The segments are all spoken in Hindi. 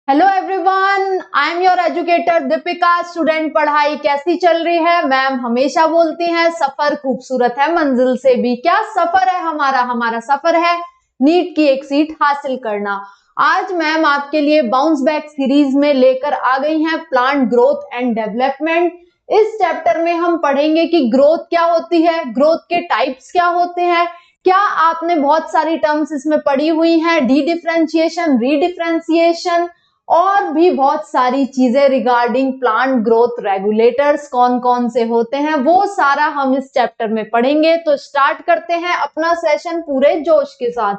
Hello everyone, I am your educator Deepika. Student, पढ़ाई कैसी चल रही है? मैम हमेशा बोलती हैं सफर खूबसूरत है मंजिल से भी। क्या सफर है हमारा सफर है नीट की एक सीट हासिल करना। आज मैम आपके लिए बाउंस बैक सीरीज में लेकर आ गई हैं प्लांट ग्रोथ एंड डेवलपमेंट। इस चैप्टर में हम पढ़ेंगे कि ग्रोथ क्या होती है, ग्रोथ के टाइप्स क्या होते हैं। क्या आपने बहुत सारी टर्म्स इसमें पढ़ी हुई हैं, डी डिफरेंशिएशन, रीडिफरेंशिएशन और भी बहुत सारी चीजें रिगार्डिंग प्लांट ग्रोथ रेगुलेटर्स कौन कौन से होते हैं, वो सारा हम इस चैप्टर में पढ़ेंगे। तो स्टार्ट करते हैं अपना सेशन पूरे जोश के साथ।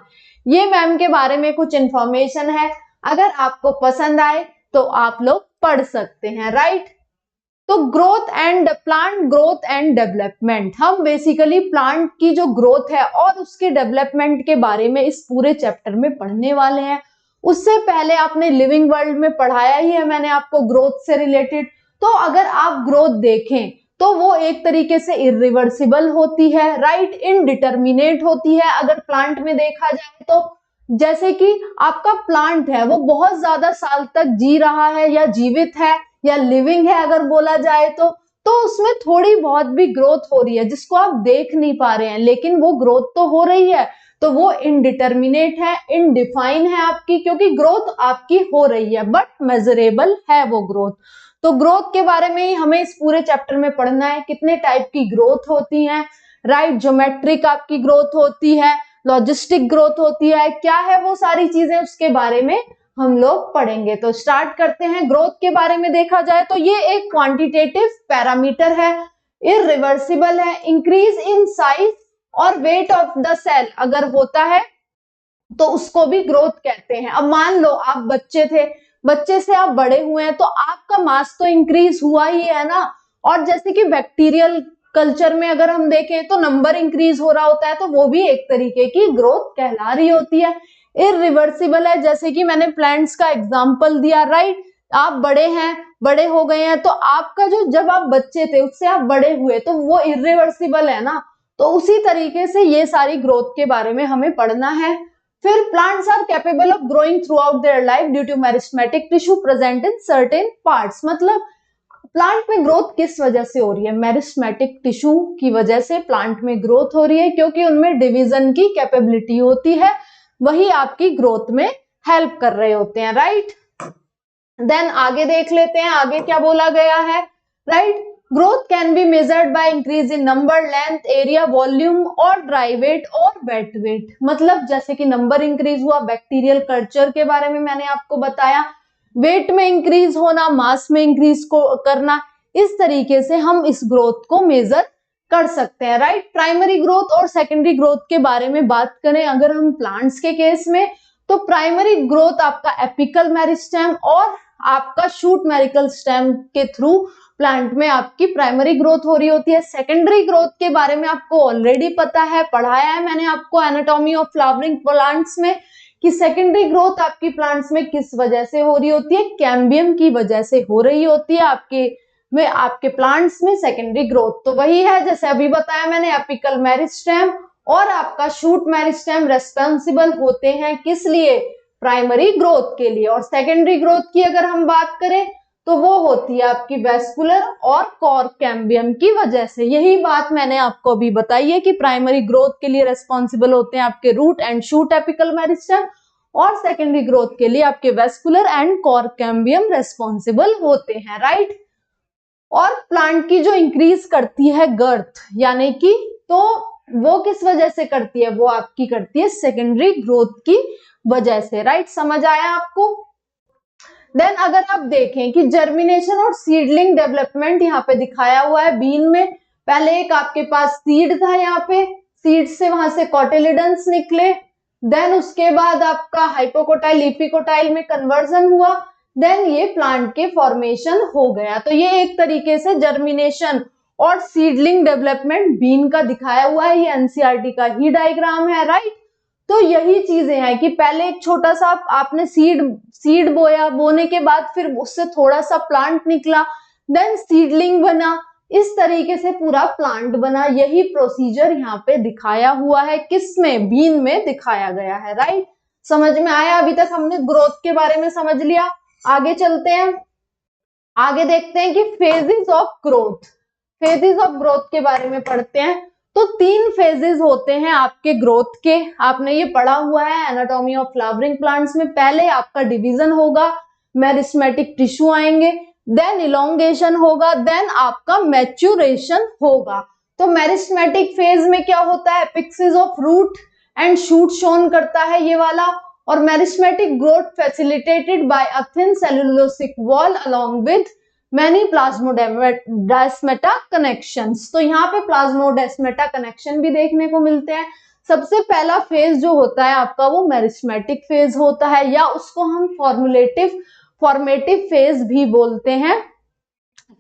ये मैम के बारे में कुछ इंफॉर्मेशन है, अगर आपको पसंद आए तो आप लोग पढ़ सकते हैं, राइट। तो प्लांट ग्रोथ एंड डेवलपमेंट, हम बेसिकली प्लांट की जो ग्रोथ है और उसके डेवलपमेंट के बारे में इस पूरे चैप्टर में पढ़ने वाले हैं। उससे पहले आपने लिविंग वर्ल्ड में पढ़ाया ही है मैंने आपको ग्रोथ से रिलेटेड। तो अगर आप ग्रोथ देखें तो वो एक तरीके से इरिवर्सिबल होती है, राइट, इनडिटर्मिनेट होती है। अगर प्लांट में देखा जाए तो जैसे कि आपका प्लांट है वो बहुत ज्यादा साल तक जी रहा है या जीवित है या लिविंग है अगर बोला जाए तो उसमें थोड़ी बहुत भी ग्रोथ हो रही है जिसको आप देख नहीं पा रहे हैं, लेकिन वो ग्रोथ तो हो रही है। तो वो इनडिटर्मिनेट है, इनडिफाइन है आपकी, क्योंकि ग्रोथ आपकी हो रही है बट मेजरेबल है वो ग्रोथ। तो ग्रोथ के बारे में ही हमें इस पूरे चैप्टर में पढ़ना है। कितने टाइप की ग्रोथ होती है, राइट, ज्योमेट्रिक आपकी ग्रोथ होती है, लॉजिस्टिक ग्रोथ होती है, क्या है वो सारी चीजें उसके बारे में हम लोग पढ़ेंगे। तो स्टार्ट करते हैं। ग्रोथ के बारे में देखा जाए तो ये एक क्वांटिटेटिव पैरामीटर है, इरिवर्सिबल है। इंक्रीज इन साइज और वेट ऑफ द सेल अगर होता है तो उसको भी ग्रोथ कहते हैं। अब मान लो आप बच्चे थे, बच्चे से आप बड़े हुए हैं तो आपका मास तो इंक्रीज हुआ ही है ना। और जैसे कि बैक्टीरियल कल्चर में अगर हम देखें तो नंबर इंक्रीज हो रहा होता है, तो वो भी एक तरीके की ग्रोथ कहला रही होती है। इरिवर्सिबल है, जैसे कि मैंने प्लांट्स का एग्जांपल दिया, राइट। आप बड़े हैं, बड़े हो गए हैं, तो आपका जो जब आप बच्चे थे उससे आप बड़े हुए तो वो इरिवर्सिबल है ना। तो उसी तरीके से ये सारी ग्रोथ के बारे में हमें पढ़ना है। फिर plants are capable of growing throughout their life due to meristematic tissue present in certain parts. मतलब प्लांट में ग्रोथ किस वजह से हो रही है? मेरिस्टेमेटिक टिश्यू की वजह से प्लांट में ग्रोथ हो रही है, क्योंकि उनमें डिवीजन की कैपेबिलिटी होती है, वही आपकी ग्रोथ में हेल्प कर रहे होते हैं, राइट। देन आगे देख लेते हैं, आगे क्या बोला गया है, right. Growth can be measured by increase in number, length, area, volume और ड्राई वेट और वेट वेट। मतलब जैसे कि नंबर इंक्रीज हुआ, बैक्टीरियल कल्चर के बारे में मैंने आपको बताया, वेट में इंक्रीज होना, मास में इंक्रीज को करना, इस तरीके से हम इस ग्रोथ को मेजर कर सकते हैं, राइट। प्राइमरी ग्रोथ और सेकेंडरी ग्रोथ के बारे में बात करें अगर हम प्लांट्स के केस में, तो प्राइमरी ग्रोथ आपका एपिकल मेरिस्टेम और आपका शूट मेरिकल स्टेम के थ्रू प्लांट में आपकी प्राइमरी ग्रोथ हो रही होती है। सेकेंडरी ग्रोथ के बारे में आपको ऑलरेडी पता है, पढ़ाया है मैंने आपको एनाटॉमी ऑफ फ्लावरिंग प्लांट्स में, कि सेकेंडरी ग्रोथ आपकी प्लांट्स में किस वजह से हो रही होती है? कैम्बियम की वजह से हो रही होती है आपके प्लांट्स में सेकेंडरी ग्रोथ। तो वही है जैसे अभी बताया मैंने, एपिकल मेरिस्टेम और आपका शूट मेरिस्टेम रेस्पॉन्सिबल होते हैं किस लिए? प्राइमरी ग्रोथ के लिए। और सेकेंडरी ग्रोथ की अगर हम बात करें तो वो होती है आपकी वेस्कुलर और कॉर्क कैम्बियम की वजह से। यही बात मैंने आपको अभी बताई है कि प्राइमरी ग्रोथ के लिए रेस्पॉन्सिबल होते हैं आपके root and shoot apical meristem, और सेकेंडरी ग्रोथ के लिए आपके vascular and cork cambium responsible होते हैं, राइट। और प्लांट की जो इंक्रीज करती है गर्थ, यानी कि तो वो किस वजह से करती है? वो आपकी करती है सेकेंडरी ग्रोथ की वजह से, राइट। समझ आया आपको? देन अगर आप देखें कि जर्मिनेशन और सीडलिंग डेवलपमेंट यहाँ पे दिखाया हुआ है बीन में। पहले एक आपके पास सीड था, यहाँ पे सीड से वहां से कॉटिलिडन्स निकले, देन उसके बाद आपका हाइपोकोटाइल एपिकोटाइल में कन्वर्जन हुआ, देन ये प्लांट के फॉर्मेशन हो गया। तो ये एक तरीके से जर्मिनेशन और सीडलिंग डेवलपमेंट बीन का दिखाया हुआ है, ये एनसीईआरटी का ही डायग्राम है, राइट। तो यही चीजें हैं कि पहले एक छोटा सा आपने सीड बोया, बोने के बाद फिर उससे थोड़ा सा प्लांट निकला, देन सीडलिंग बना, इस तरीके से पूरा प्लांट बना। यही प्रोसीजर यहाँ पे दिखाया हुआ है, किसमें? बीन में दिखाया गया है, राइट। समझ में आया? अभी तक हमने ग्रोथ के बारे में समझ लिया। आगे चलते हैं, आगे देखते हैं कि phases of growth. Phases of growth के बारे में पढ़ते हैं। तो 3 फेजेस होते हैं आपके ग्रोथ के, आपने ये पढ़ा हुआ है एनाटॉमी ऑफ फ्लावरिंग प्लांट्स में। पहले आपका डिवीजन होगा, मेरिस्मेटिक टिश्यू आएंगे, देन इलोंगेशन होगा, देन आपका मैच्योरेशन होगा। तो मेरिस्मेटिक फेज में क्या होता है, apices of root and shoot shown करता है ये वाला, और meristematic growth facilitated by a thin cellulosic wall along with many plasmodesmata connections. तो यहाँ पे प्लाज्मोडेस्माटा कनेक्शन भी देखने को मिलते हैं। सबसे पहला फेज जो होता है आपका वो मेरिस्मेटिक फेज होता है, या उसको हम फॉर्मेटिव फेज भी बोलते हैं,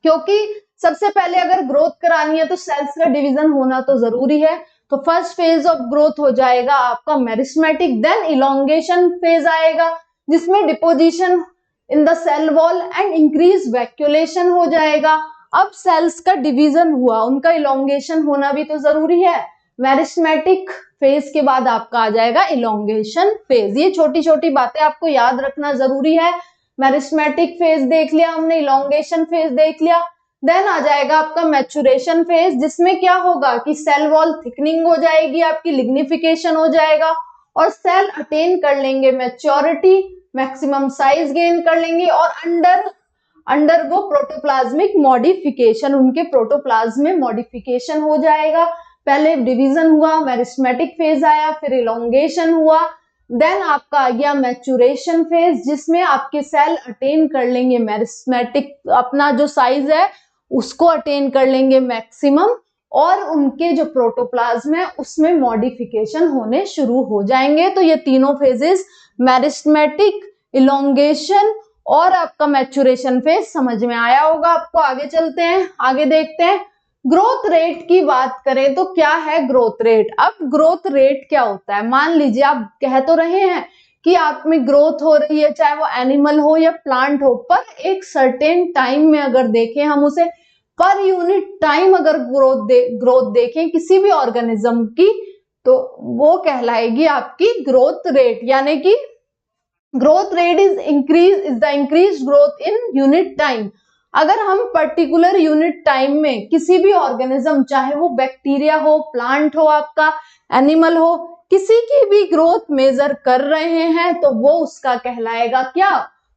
क्योंकि सबसे पहले अगर ग्रोथ करानी है तो सेल्स का डिवीजन होना तो जरूरी है। तो फर्स्ट फेज ऑफ ग्रोथ हो जाएगा आपका मेरिस्मेटिक, देन इलोंगेशन फेज आएगा जिसमें deposition in the cell wall and increase vacuolation हो जाएगा। अब सेल्स का डिवीजन हुआ, उनका इलोंगेशन होना भी तो जरूरी है। मेरिस्मेटिक फेज के बाद आपका आ जाएगा इलोंगेशन फेज। ये छोटी छोटी बातें आपको याद रखना जरूरी है। मेरिस्मेटिक फेज देख लिया हमने, इलोंगेशन फेज देख लिया, देन आ जाएगा आपका मैच्योरेशन फेज, जिसमें क्या होगा कि सेल वॉल थिकनिंग हो जाएगी, आपकी लिग्निफिकेशन हो जाएगा और सेल अटेन कर लेंगे मैच्योरिटी, मैक्सिमम साइज गेन कर लेंगे और अंडरगो प्रोटोप्लाज्मिक मॉडिफिकेशन, उनके प्रोटोप्लाज्म में मॉडिफिकेशन हो जाएगा। पहले डिवीजन हुआ, मेरिस्मेटिक फेज आया, फिर इलोंगेशन हुआ, देन आपका आ गया मैच्योरेशन फेज, जिसमें आपके सेल अटेन कर लेंगे मेरिस्मेटिक, अपना जो साइज है उसको अटेन कर लेंगे मैक्सिमम, और उनके जो प्रोटोप्लाज्म है उसमें मॉडिफिकेशन होने शुरू हो जाएंगे। तो ये तीनों फेजेस मेरिस्मेटिक, इलोंगेशन और आपका मैच्योरेशन फेज समझ में आया होगा आपको। आगे चलते हैं, आगे देखते हैं। ग्रोथ रेट की बात करें तो क्या है ग्रोथ रेट। अब ग्रोथ रेट क्या होता है, मान लीजिए आप कह तो रहे हैं कि आप में ग्रोथ हो रही है, चाहे वो एनिमल हो या प्लांट हो, पर एक सर्टेन टाइम में अगर देखें हम उसे पर यूनिट टाइम अगर ग्रोथ देखें किसी भी ऑर्गेनिज्म की, तो वो कहलाएगी आपकी ग्रोथ रेट। यानी कि growth rate is the increase growth in unit time. अगर हम पर्टिकुलर यूनिट टाइम में किसी भी ऑर्गेनिज्म, चाहे वो बैक्टीरिया हो, प्लांट हो, आपका एनिमल हो, किसी की भी ग्रोथ मेजर कर रहे हैं तो वो उसका कहलाएगा क्या,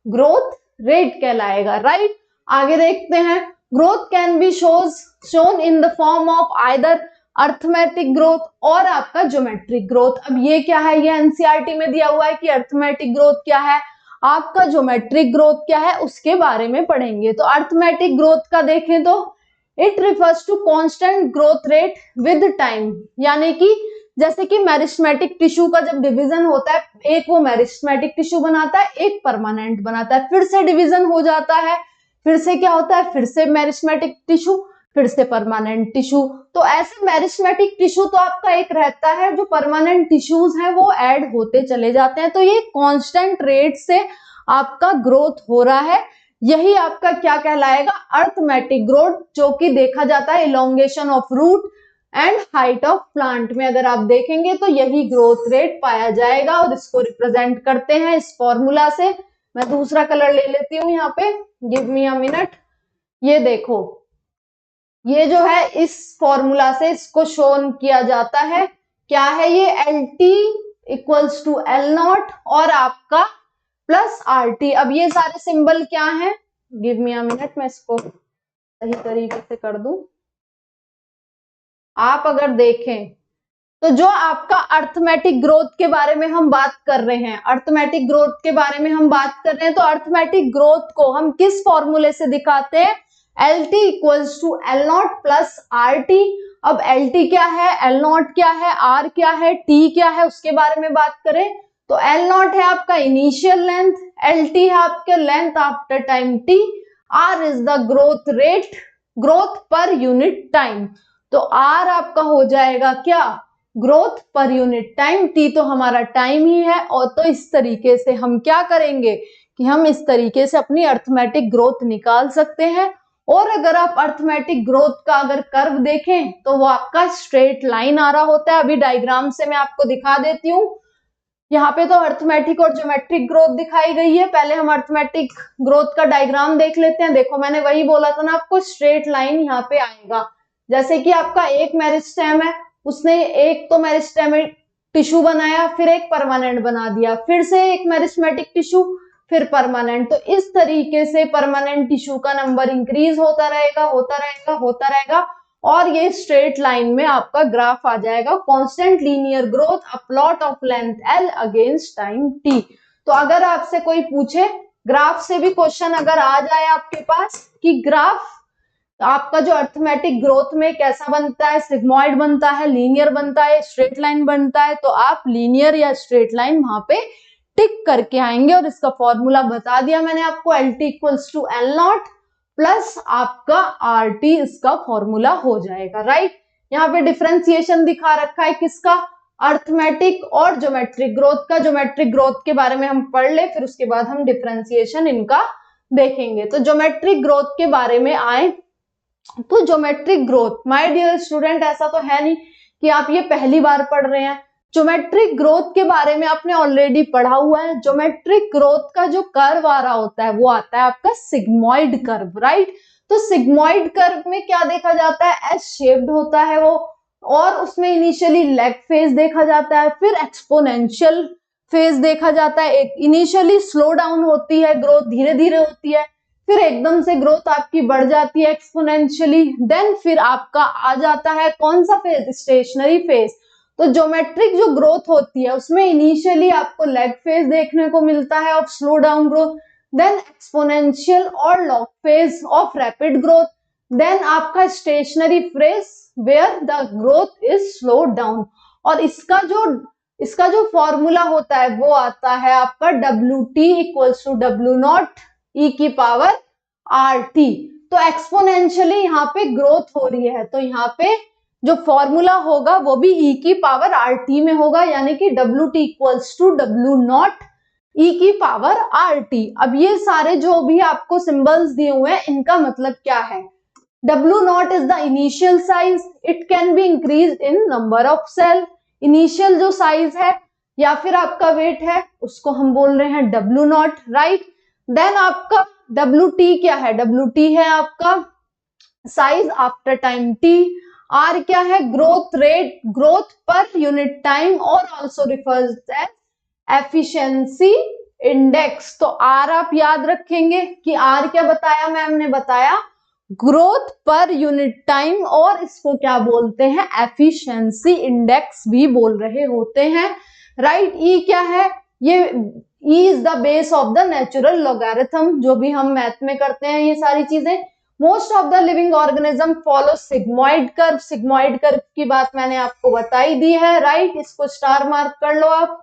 ग्रोथ रेट कहलाएगा, राइट। आगे देखते हैं। Growth can be shown in the form of either arithmetic growth और आपका ज्योमेट्रिक ग्रोथ। अब ये क्या है, ये एनसीईआरटी में दिया हुआ है कि अर्थमेटिक ग्रोथ क्या है, आपका ज्योमेट्रिक ग्रोथ क्या है, उसके बारे में पढ़ेंगे। तो अर्थमेटिक ग्रोथ का देखें तो it refers to constant growth rate with time. यानी कि जैसे कि मेरिस्मेटिक टिश्यू का जब डिवीजन होता है, एक वो मेरिस्मेटिक टिश्यू बनाता है, एक परमानेंट बनाता है, फिर से डिवीजन हो जाता है, फिर से क्या होता है, फिर से मेरिस्मेटिक टिश्यू, फिर से परमानेंट टिश्यू। तो ऐसे मेरिस्मेटिक टिश्यू तो आपका एक रहता है, जो परमानेंट टिश्यूज हैं वो ऐड होते चले जाते हैं। तो ये कांस्टेंट रेट से आपका ग्रोथ हो रहा है, यही आपका क्या कहलाएगा, अर्थमेटिक ग्रोथ, जो कि देखा जाता है elongation of root and height of plant में। अगर आप देखेंगे तो यही ग्रोथ रेट पाया जाएगा और इसको रिप्रेजेंट करते हैं इस फॉर्मूला से। मैं दूसरा कलर ले लेती हूँ यहाँ पे, गिव मी अ मिनट। ये देखो, ये जो है इस फॉर्मूला से इसको शोन किया जाता है, क्या है ये, L T equals to L naught और आपका प्लस आर टी। अब ये सारे सिंबल क्या हैं, गिव मी अ मिनट, मैं इसको सही तरीके से कर दूं। आप अगर देखें तो जो आपका अर्थमेटिक ग्रोथ के बारे में हम बात कर रहे हैं, अर्थमेटिक ग्रोथ के बारे में हम बात कर रहे हैं, तो अर्थमेटिक ग्रोथ को हम किस फॉर्मूले से दिखाते हैं, L T equals to L naught plus R T. अब एल टी क्या है, एल नॉट क्या है, आर क्या है, टी क्या है, उसके बारे में बात करें तो एल नॉट है आपका इनिशियल लेंथ, एल टी है आपके length after time T, R is the growth rate, growth per unit time. तो आर आपका हो जाएगा क्या, growth per unit time, T तो हमारा टाइम ही है। और तो इस तरीके से हम क्या करेंगे कि हम इस तरीके से अपनी अर्थमेटिक ग्रोथ निकाल सकते हैं। और अगर आप अर्थमेटिक ग्रोथ का अगर कर्व देखें तो वो आपका स्ट्रेट लाइन आ रहा होता है। अभी डायग्राम से मैं आपको दिखा देती हूँ। यहाँ पे तो अर्थमेटिक और ज्योमेट्रिक ग्रोथ दिखाई गई है। पहले हम अर्थमेटिक ग्रोथ का डायग्राम देख लेते हैं। देखो मैंने वही बोला था ना आपको, स्ट्रेट लाइन यहाँ पे आएगा। जैसे कि आपका एक मेरिस्टेम है, उसने एक तो मेरिस्टेमिक टिश्यू बनाया, फिर एक परमानेंट बना दिया, फिर से एक मेरिस्मेटिक टिश्यू, फिर परमानेंट। तो इस तरीके से परमानेंट टिश्यू का नंबर इंक्रीज होता रहेगा, होता रहेगा, होता रहेगा, और ये स्ट्रेट लाइन में आपका ग्राफ आ जाएगा। Constant linear growth, a plot of length L against time T। तो अगर आपसे कोई पूछे, ग्राफ से भी क्वेश्चन अगर आ जाए आपके पास कि ग्राफ आपका जो अर्थमेटिक ग्रोथ में कैसा बनता है, सिग्मॉइड बनता है, लीनियर बनता है, स्ट्रेट लाइन बनता है, तो आप लीनियर या स्ट्रेट लाइन वहां पे टिक करके आएंगे। और इसका फॉर्मूला बता दिया मैंने आपको, LT equals to L0 plus आपका RT इसका फॉर्मूला हो जाएगा, राइट। यहाँ पे डिफरेंशिएशन दिखा रखा है किसका, अर्थमेटिक और ज्योमेट्रिक ग्रोथ का। ज्योमेट्रिक ग्रोथ के बारे में हम पढ़ ले, फिर उसके बाद हम डिफरेंशिएशन इनका देखेंगे। तो ज्योमेट्रिक ग्रोथ के बारे में आए तो geometric growth, my dear student, ऐसा तो है नहीं कि आप ये पहली बार पढ़ रहे हैं। ज्योमेट्रिक ग्रोथ के बारे में आपने ऑलरेडी पढ़ा हुआ है। ज्योमेट्रिक ग्रोथ का जो कर्व आ रहा होता है वो आता है आपका सिग्मॉइड कर्व, राइट। तो सिग्मॉइड कर्व में क्या देखा जाता है, एस शेप्ड होता है वो, और उसमें इनिशियली लेग फेज देखा जाता है, फिर एक्सपोनेंशियल फेज देखा जाता है। एक इनिशियली स्लो डाउन होती है ग्रोथ, धीरे धीरे होती है, फिर एकदम से ग्रोथ आपकी बढ़ जाती है एक्सपोनेंशियली, देन फिर आपका आ जाता है कौन सा फेज, स्टेशनरी फेज। तो ज्योमेट्रिक जो ग्रोथ होती है उसमें इनिशियली आपको लेग फेज देखने को मिलता है of slow down growth, then exponential और log phase of rapid growth, then आपका stationary phase where the growth is slow down. और इसका जो फॉर्मूला होता है वो आता है आपका WT equals to W0 E की पावर RT। तो एक्सपोनेंशियली यहाँ पे ग्रोथ हो रही है, तो यहाँ पे जो फॉर्मूला होगा वो भी E की पावर RT में होगा, यानी कि WT equals to W0 E की पावर RT। अब ये सारे जो भी आपको सिंबल्स दिए हुए हैं इनका मतलब क्या है, W0 is the initial size, it can be increased in number of cell। Initial जो साइज है या फिर आपका वेट है उसको हम बोल रहे हैं W0, राइट। देन आपका WT क्या है, WT है आपका size after time T। R क्या है, growth rate, growth per unit time, और also refers as efficiency index. तो R आप याद रखेंगे कि R क्या बताया मैम ने बताया, ग्रोथ पर यूनिट टाइम, और इसको क्या बोलते हैं, एफिशिएंसी इंडेक्स भी बोल रहे होते हैं, राइट। E क्या है, ये E is the base of the natural logarithm, जो भी हम मैथ में करते हैं ये सारी चीजें। Most of the living organism follow sigmoid curve. Sigmoid curve की बात मैंने आपको बताई दी है, राइट। इसको स्टार मार्क कर लो आप,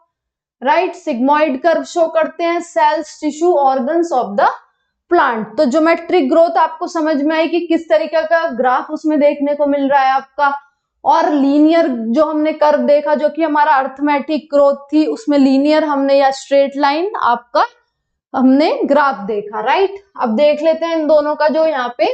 राइट। सिग्मॉइड कर्व शो करते हैं cells, tissue, organs of the plant. तो ज्योमेट्रिक ग्रोथ आपको समझ में आई कि किस तरीके का ग्राफ उसमें देखने को मिल रहा है आपका। और लीनियर जो हमने कर्व देखा जो कि हमारा अर्थमेटिक ग्रोथ थी, उसमें लीनियर हमने या स्ट्रेट लाइन आपका हमने ग्राफ देखा, राइट। अब देख लेते हैं इन दोनों का जो यहाँ पे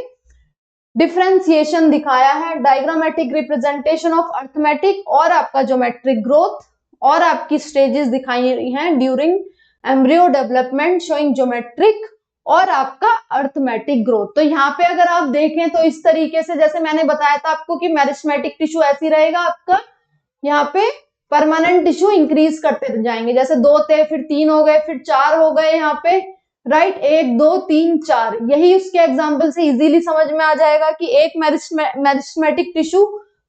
डिफरेंशिएशन दिखाया है, डायग्रामेटिक रिप्रेजेंटेशन ऑफ अर्थमेटिक और आपका ज्योमेट्रिक ग्रोथ, और आपकी स्टेजेस दिखाई हैं during embryo development showing geometric और आपका अर्थमेटिक ग्रोथ। तो यहाँ पे अगर आप देखें तो इस तरीके से, जैसे मैंने बताया था आपको कि मेरिस्मेटिक टिश्यू ऐसी रहेगा आपका, यहाँ पे परमानेंट टिश्यू इंक्रीज करते जाएंगे, जैसे 2 थे, फिर 3 हो गए, फिर 4 हो गए यहाँ पे, राइट। 1 2 3 4, यही उसके एग्जाम्पल से इजीली समझ में आ जाएगा कि एक मेरिस्मेटिक टिश्यू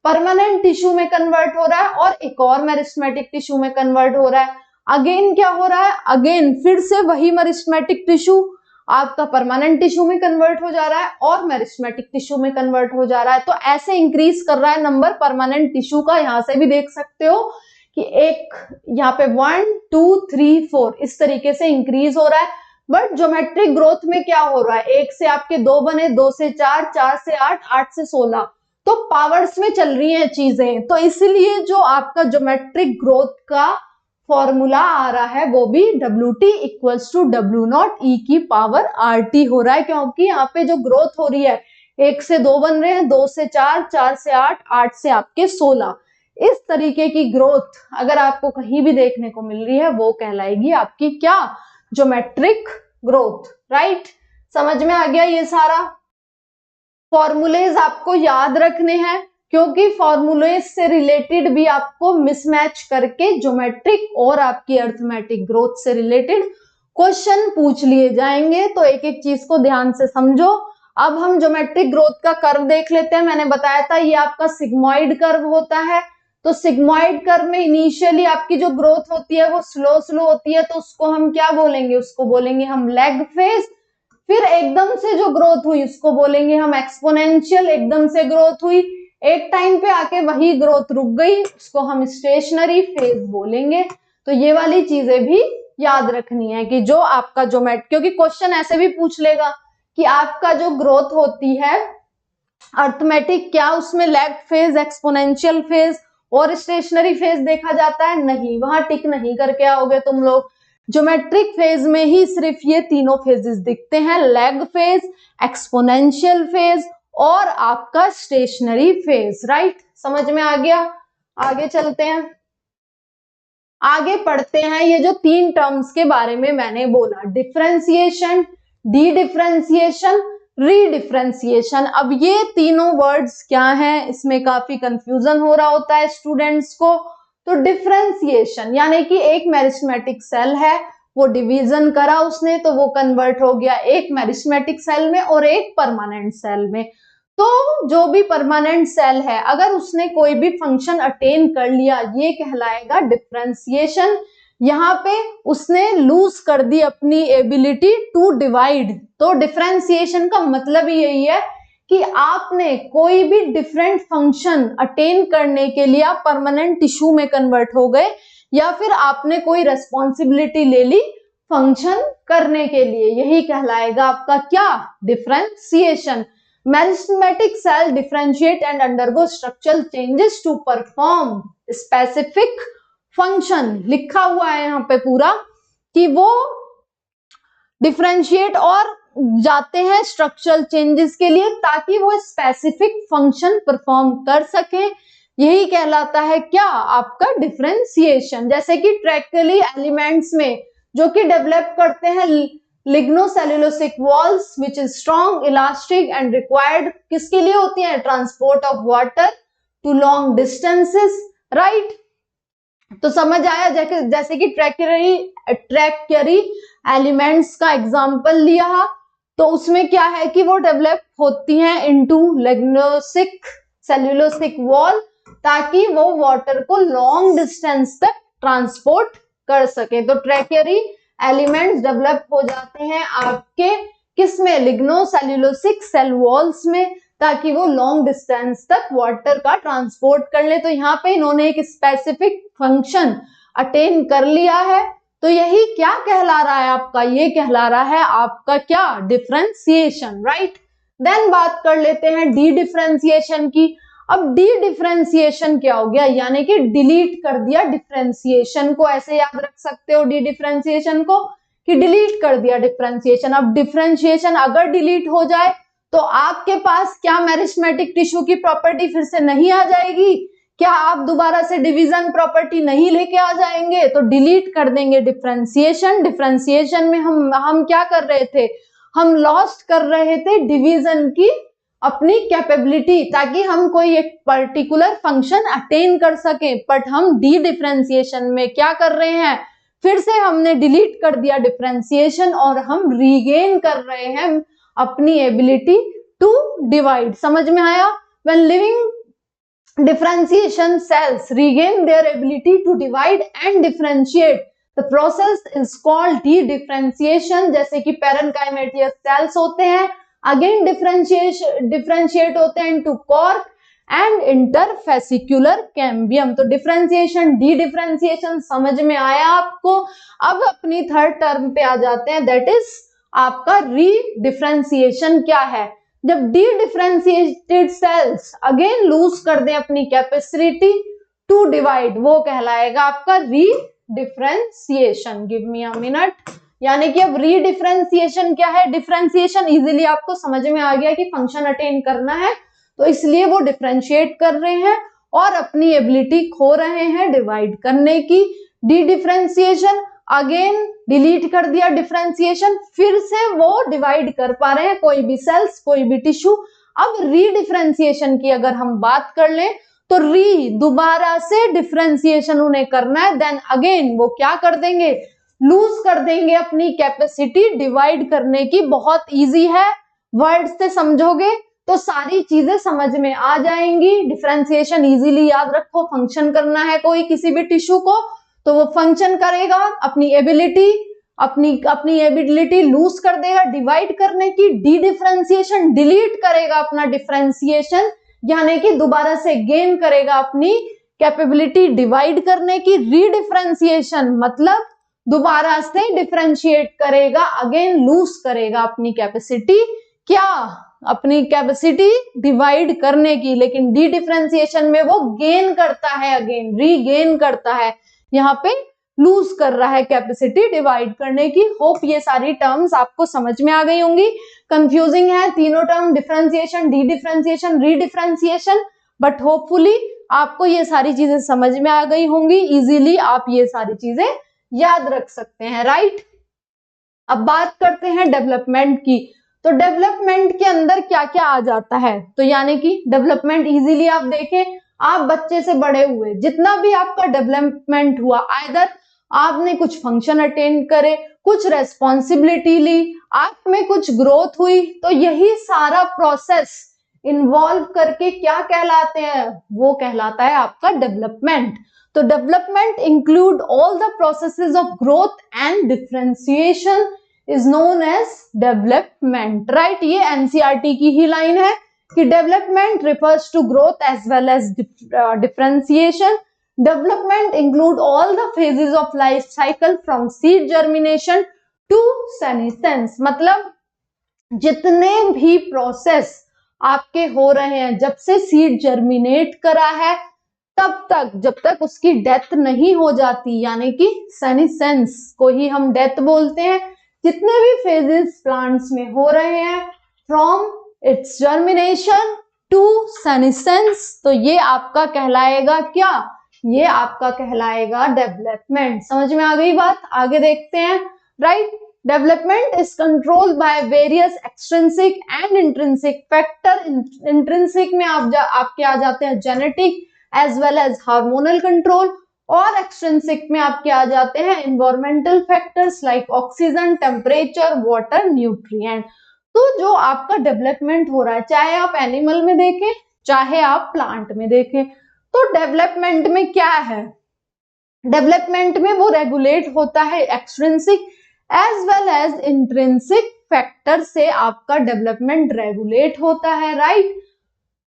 परमानेंट टिश्यू में कन्वर्ट हो रहा है और एक और मेरिस्मेटिक टिश्यू में कन्वर्ट हो रहा है। अगेन क्या हो रहा है, अगेन फिर से वही मेरिस्मेटिक टिश्यू आपका परमानेंट टिश्यू में कन्वर्ट हो जा रहा है और मेरिस्मेटिक टिश्यू में कन्वर्ट हो जा रहा है। तो ऐसे इंक्रीज कर रहा है नंबर परमानेंट टिश्यू का। यहां से भी देख सकते हो कि एक यहाँ पे 1 2 3 4 इस तरीके से इंक्रीज हो रहा है। बट ज्योमेट्रिक ग्रोथ में क्या हो रहा है, 1 से आपके 2 बने, 2 से 4, 4 से 8, 8 से 16, तो पावर्स में चल रही हैं चीजें। तो इसलिए जो आपका ज्योमेट्रिक ग्रोथ का फॉर्मूला आ रहा है वो भी WT equals to W0 E की पावर RT हो रहा है, क्योंकि यहाँ पे जो ग्रोथ हो रही है 1 से 2 बन रहे हैं, 2 से 4, 4 से 8, 8 से आपके 16, इस तरीके की ग्रोथ अगर आपको कहीं भी देखने को मिल रही है वो कहलाएगी आपकी क्या, ज्योमेट्रिक ग्रोथ, राइट। समझ में आ गया ये सारा। फॉर्मूलेज आपको याद रखने हैं क्योंकि फॉर्मूलेज से रिलेटेड भी आपको मिसमैच करके ज्योमेट्रिक और आपकी अर्थमेटिक ग्रोथ से रिलेटेड क्वेश्चन पूछ लिए जाएंगे। तो एक एक चीज को ध्यान से समझो। अब हम ज्योमेट्रिक ग्रोथ का कर्व देख लेते हैं। मैंने बताया था ये आपका सिग्मॉइड कर्व होता है। तो सिग्मॉइड कर्व में इनिशियली आपकी जो ग्रोथ होती है वो स्लो होती है, तो उसको हम क्या बोलेंगे, उसको बोलेंगे हम लैग फेज। फिर एकदम से जो ग्रोथ हुई उसको बोलेंगे हम एक्सपोनेंशियल, एकदम से ग्रोथ हुई, एक टाइम पे आके वही ग्रोथ रुक गई, उसको हम स्टेशनरी फेज बोलेंगे। तो ये वाली चीजें भी याद रखनी है कि जो आपका क्योंकि क्वेश्चन ऐसे भी पूछ लेगा कि आपका जो ग्रोथ होती है अर्थमेटिक, क्या उसमें लैग फेज, एक्सपोनेंशियल फेज और स्टेशनरी फेज देखा जाता है? नहीं, वहां टिक नहीं करके आओगे तुम लोग। ज्योमेट्रिक फेज में ही सिर्फ ये तीनों फेजेस दिखते हैं, लैग फेज, एक्सपोनेंशियल फेज और आपका स्टेशनरी फेज, राइट। समझ में आ गया। आगे चलते हैं, आगे पढ़ते हैं। ये जो तीन टर्म्स के बारे में मैंने बोला, डिफरेंशिएशन, डी डिफरेंशिएशन, रीडिफरेंशिएशन। अब ये तीनों वर्ड्स क्या हैं, इसमें काफी कंफ्यूजन हो रहा होता है स्टूडेंट्स को। तो डिफरेंशिएशन यानी कि एक मेरिस्मेटिक सेल है, वो डिवीजन करा उसने तो वो कन्वर्ट हो गया एक मेरिस्मेटिक सेल में और एक परमानेंट सेल में। तो जो भी परमानेंट सेल है अगर उसने कोई भी फंक्शन अटेन कर लिया ये कहलाएगा डिफरेंशिएशन। यहाँ पे उसने लूज कर दी अपनी एबिलिटी टू डिवाइड। तो डिफरेंशिएशन का मतलब ही यही है कि आपने कोई भी डिफरेंट फंक्शन अटेन करने के लिए आप परमानेंट टिश्यू में कन्वर्ट हो गए या फिर आपने कोई रेस्पॉन्सिबिलिटी ले ली फंक्शन करने के लिए, यही कहलाएगा आपका क्या, differentiation. Meristematic cell differentiate and undergo structural changes to perform specific function. लिखा हुआ है यहाँ पे पूरा कि वो डिफरेंशिएट और जाते हैं स्ट्रक्चरल चेंजेस के लिए ताकि वो स्पेसिफिक फंक्शन परफॉर्म कर सके, यही कहलाता है क्या, आपका डिफरेंशिएशन। जैसे कि ट्रैकेली एलिमेंट्स में जो कि डेवलप करते हैं lignocellulosic walls which is strong, elastic and required किसके लिए होती है, transport of water to long distances, right. तो समझ आया। जैसे कि ट्रैकेरी एलिमेंट्स का एग्जांपल लिया तो उसमें क्या है कि वो डेवलप होती हैं इनटू लिग्नोसिक सेल्यूलोसिक वॉल ताकि वो वाटर को लॉन्ग डिस्टेंस तक ट्रांसपोर्ट कर सके। तो ट्रैकेरी एलिमेंट्स डेवलप हो जाते हैं आपके किसमें, लिग्नोसेल्यूलोसिक सेल वॉल्स में, ताकि वो लॉन्ग डिस्टेंस तक वाटर का ट्रांसपोर्ट कर ले। तो यहाँ पे इन्होंने एक स्पेसिफिक फंक्शन अटेन कर लिया है। तो यही क्या कहला रहा है आपका, ये कहला रहा है आपका क्या, डिफरेंशिएशन, राइट। देन बात कर लेते हैं डी डिफरेंशिएशन की। अब डी डिफरेंशिएशन क्या हो गया, यानी कि डिलीट कर दिया डिफरेंशिएशन को। ऐसे याद रख सकते हो डी डिफरेंशिएशन को कि डिलीट कर दिया डिफरेंशिएशन। अब डिफरेंशिएशन अगर डिलीट हो जाए तो आपके पास क्या मेरिस्मेटिक टिश्यू की प्रॉपर्टी फिर से नहीं आ जाएगी, क्या आप दोबारा से डिवीजन प्रॉपर्टी नहीं लेके आ जाएंगे? तो डिलीट कर देंगे डिफरेंशिएशन। डिफरेंशिएशन में हम क्या कर रहे थे, हम लॉस्ट कर रहे थे डिवीजन की अपनी कैपेबिलिटी ताकि हम कोई एक पर्टिकुलर फंक्शन अटेन कर सके। बट हम डी डिफरेंशिएशन में क्या कर रहे हैं, फिर से हमने डिलीट कर दिया डिफरेंशिएशन और हम रीगेन कर रहे हैं अपनी एबिलिटी टू डिवाइड। समझ में आया। When living differentiation cells regain their ability to divide and differentiate, the process is called de-differentiation। जैसे कि parenchymatous cells होते हैं, again differentiate होते हैं into cork and interfascicular cambium। तो डिफरेंशिएशन, डी डिफरेंशिएशन समझ में आया आपको। अब अपनी थर्ड टर्म पे आ जाते हैं, दैट इज आपका री डिफरेंशिएशन। क्या है, जब dedifferentiated cells again lose कर दें अपनी कैपेसिटी टू डिवाइड, वो कहलाएगा आपका री differentiation. Give me a minute. यानी कि अब री डिफरेंशिएशन क्या है, डिफरेंशिएशन इजीली आपको समझ में आ गया कि फंक्शन अटेन करना है तो इसलिए वो डिफरेंशिएट कर रहे हैं और अपनी एबिलिटी खो रहे हैं डिवाइड करने की। डी डिफरेंशिएशन, अगेन डिलीट कर दिया डिफरेंशिएशन, फिर से वो डिवाइड कर पा रहे हैं कोई भी सेल्स, कोई भी टिश्यू। अब री डिफरेंशिएशन की अगर हम बात कर लें तो दोबारा से डिफरेंशिएशन उन्हें करना है, देन अगेन वो क्या कर देंगे, लूज कर देंगे अपनी कैपेसिटी डिवाइड करने की। बहुत इजी है, वर्ड से समझोगे तो सारी चीजें समझ में आ जाएंगी। डिफरेंशिएशन इजीली याद रखो, फंक्शन करना है कोई किसी भी टिश्यू को तो वो फंक्शन करेगा, अपनी एबिलिटी लूज कर देगा डिवाइड करने की। डी डिफरेंशिएशन डिलीट करेगा अपना डिफरेंशिएशन, यानी कि दोबारा से गेन करेगा अपनी कैपेबिलिटी डिवाइड करने की। री डिफरेंशिएशन मतलब दोबारा से डिफरेंशिएट करेगा, अगेन लूज करेगा अपनी कैपेसिटी, क्या, अपनी कैपेसिटी डिवाइड करने की। लेकिन डी डिफरेंशिएशन में वो गेन करता है, अगेन रीगेन करता है, यहाँ पे लूज कर रहा है कैपेसिटी डिवाइड करने की। होप ये सारी टर्म्स आपको समझ में आ गई होंगी। कंफ्यूजिंग है तीनों टर्म, डिफरेंशिएशन, डी डिफरेंशिएशन, री डिफरेंशिएशन, बट होपफुली आपको ये सारी चीजें समझ में आ गई होंगी। इजीली आप ये सारी चीजें याद रख सकते हैं, राइट। अब बात करते हैं डेवलपमेंट की। तो डेवलपमेंट के अंदर क्या क्या आ जाता है, तो यानी कि डेवलपमेंट इजीली आप देखें, आप बच्चे से बड़े हुए, जितना भी आपका डेवलपमेंट हुआ, आइदर आपने कुछ फंक्शन अटेंड करे, कुछ रेस्पॉन्सिबिलिटी ली, आप में कुछ ग्रोथ हुई, तो यही सारा प्रोसेस इन्वॉल्व करके क्या कहलाते हैं, वो कहलाता है आपका डेवलपमेंट। तो development include all the processes of growth and differentiation is known as development, right. ये एनसीईआरटी की ही लाइन है कि development refers to growth as well as differentiation. Development include all the phases of life cycle from seed germination to senescence, मतलब जितने भी प्रोसेस आपके हो रहे हैं जब से सीड जर्मिनेट करा है तब तक, जब तक उसकी डेथ नहीं हो जाती, यानी कि सेनेसेंस को ही हम डेथ बोलते हैं। जितने भी फेजेस प्लांट्स में हो रहे हैं from its germination to senescence, तो ये आपका कहलाएगा क्या, ये आपका कहलाएगा डेवलपमेंट। समझ में आ गई बात, आगे देखते हैं, right. Development is controlled by various extrinsic and intrinsic factor. Intrinsic में आपके आ जाते हैं genetic as well as hormonal control, और एक्सट्रिंसिक में आपके आ जाते हैं environmental factors like oxygen, temperature, water, nutrient. तो जो आपका डेवलपमेंट हो रहा है, चाहे आप एनिमल में देखें चाहे आप प्लांट में देखें, तो डेवलपमेंट में क्या है, डेवलपमेंट में वो रेगुलेट होता है extrinsic as well as intrinsic factor से आपका डेवलपमेंट रेगुलेट होता है, राइट।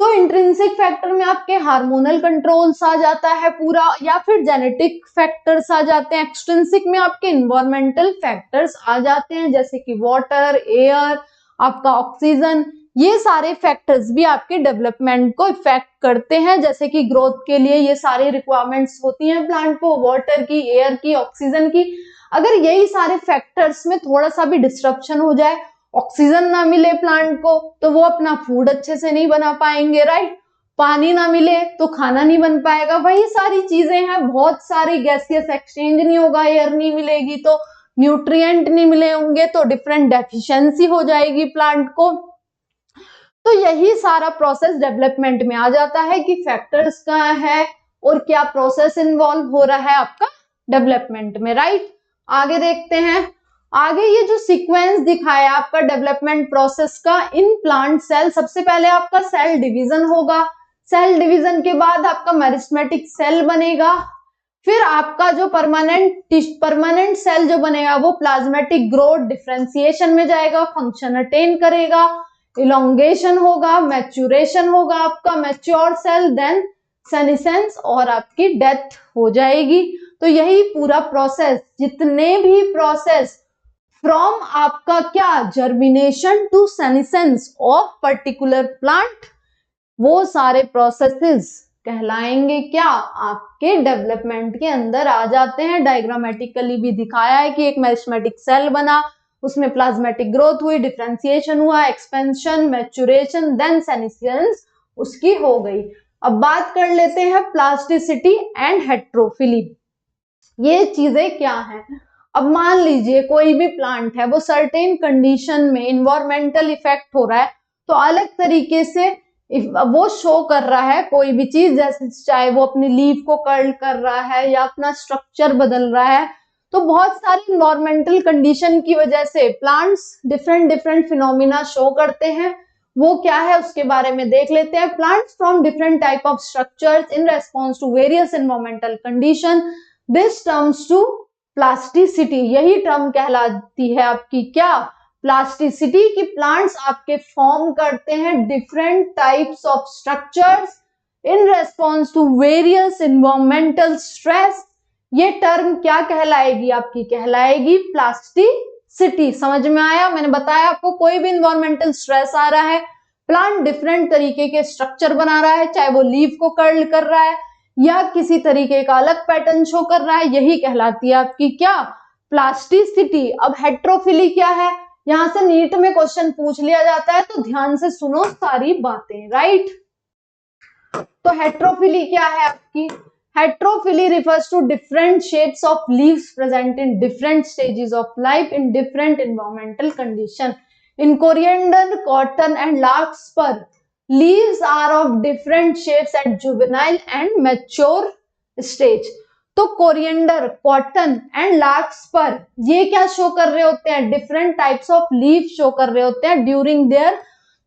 तो इंट्रिंसिक फैक्टर में आपके हार्मोनल कंट्रोल्स आ जाता है पूरा, या फिर जेनेटिक फैक्टर्स आ जाते हैं। एक्सट्रिंसिक में आपके एनवायरमेंटल फैक्टर्स आ जाते हैं, जैसे कि वाटर, एयर, आपका ऑक्सीजन, ये सारे फैक्टर्स भी आपके डेवलपमेंट को इफेक्ट करते हैं। जैसे कि ग्रोथ के लिए ये सारी रिक्वायरमेंट्स होती हैं प्लांट को, वाटर की, एयर की, ऑक्सीजन की। अगर यही सारे फैक्टर्स में थोड़ा सा भी डिस्ट्रप्शन हो जाए, ऑक्सीजन ना मिले प्लांट को, तो वो अपना फूड अच्छे से नहीं बना पाएंगे, राइट। पानी ना मिले तो खाना नहीं बन पाएगा, वही सारी चीजें हैं। बहुत सारी गैसियस एक्सचेंज नहीं होगा, एयर नहीं मिलेगी तो न्यूट्रिएंट नहीं मिले होंगे, तो डिफरेंट डेफिशिएंसी हो जाएगी प्लांट को। तो यही सारा प्रोसेस डेवलपमेंट में आ जाता है कि फैक्टर्स कहाँ है और क्या प्रोसेस इन्वॉल्व हो रहा है आपका डेवलपमेंट में, राइट। आगे देखते हैं, आगे ये जो सीक्वेंस दिखाया आपका डेवलपमेंट प्रोसेस का इन प्लांट सेल, सबसे पहले आपका सेल डिवीजन होगा, सेल डिवीजन के बाद आपका मेरिस्टेमेटिक सेल बनेगा, फिर आपका जो परमानेंट सेल जो बनेगा वो प्लाज्मेटिक ग्रोथ डिफरेंशिएशन में जाएगा, फंक्शन अटेन करेगा, इलोंगेशन होगा, मैच्योरेशन होगा, आपका मैच्योर सेल, देन सेनेसेंस और आपकी डेथ हो जाएगी। तो यही पूरा प्रोसेस, जितने भी प्रोसेस फ्रॉम आपका क्या germination to senescence of particular plant, वो सारे प्रोसेसेस कहलाएंगे क्या, आपके डेवलपमेंट के अंदर आ जाते हैं। डायग्रामेटिकली भी दिखाया है कि एक मेरिस्टेमेटिक सेल बना, उसमें प्लाज्मेटिक ग्रोथ हुई, डिफरेंशिएशन हुआ, एक्सपेंशन, मैच्योरेशन, देन सेनेसेंस उसकी हो गई। अब बात कर लेते हैं प्लास्टिसिटी एंड हेट्रोफिली। ये चीजें क्या हैं? अब मान लीजिए कोई भी प्लांट है, वो सर्टेन कंडीशन में इन्वायरमेंटल इफेक्ट हो रहा है, तो अलग तरीके से वो शो कर रहा है कोई भी चीज, जैसे चाहे वो अपनी लीफ को कर्ल कर रहा है या अपना स्ट्रक्चर बदल रहा है। तो बहुत सारी इन्वायरमेंटल कंडीशन की वजह से plants different different phenomena show करते हैं। वो क्या है उसके बारे में देख लेते हैं। Plants from different type of structures in response to various environmental condition, this terms to plasticity. यही टर्म कहलाती है आपकी क्या? प्लास्टिसिटी। की प्लांट्स आपके फॉर्म करते हैं different types of structures in response to various environmental stress. ये टर्म क्या कहलाएगी आपकी? कहलाएगी प्लास्टिसिटी। समझ में आया? मैंने बताया आपको कोई भी इन्वायरमेंटल स्ट्रेस आ रहा है, प्लांट डिफरेंट तरीके के स्ट्रक्चर बना रहा है, चाहे वो लीफ को कर्ल कर रहा है या किसी तरीके का अलग पैटर्न शो कर रहा है, यही कहलाती है आपकी क्या? प्लास्टिसिटी। अब हेट्रोफिली क्या है? यहां से नीट में क्वेश्चन पूछ लिया जाता है, तो ध्यान से सुनो सारी बातें, राइट। तो हेट्रोफिली क्या है आपकी? Heterophylly refers to different shapes of leaves present in different stages of life in different environmental condition. In coriander, cotton and larkspur, leaves are of different shapes at juvenile and mature stage. तो कोरिएंडर, कॉटन एंड लार्कस्पर ये क्या शो कर रहे होते हैं? Different types of leaf show कर रहे होते हैं ड्यूरिंग देयर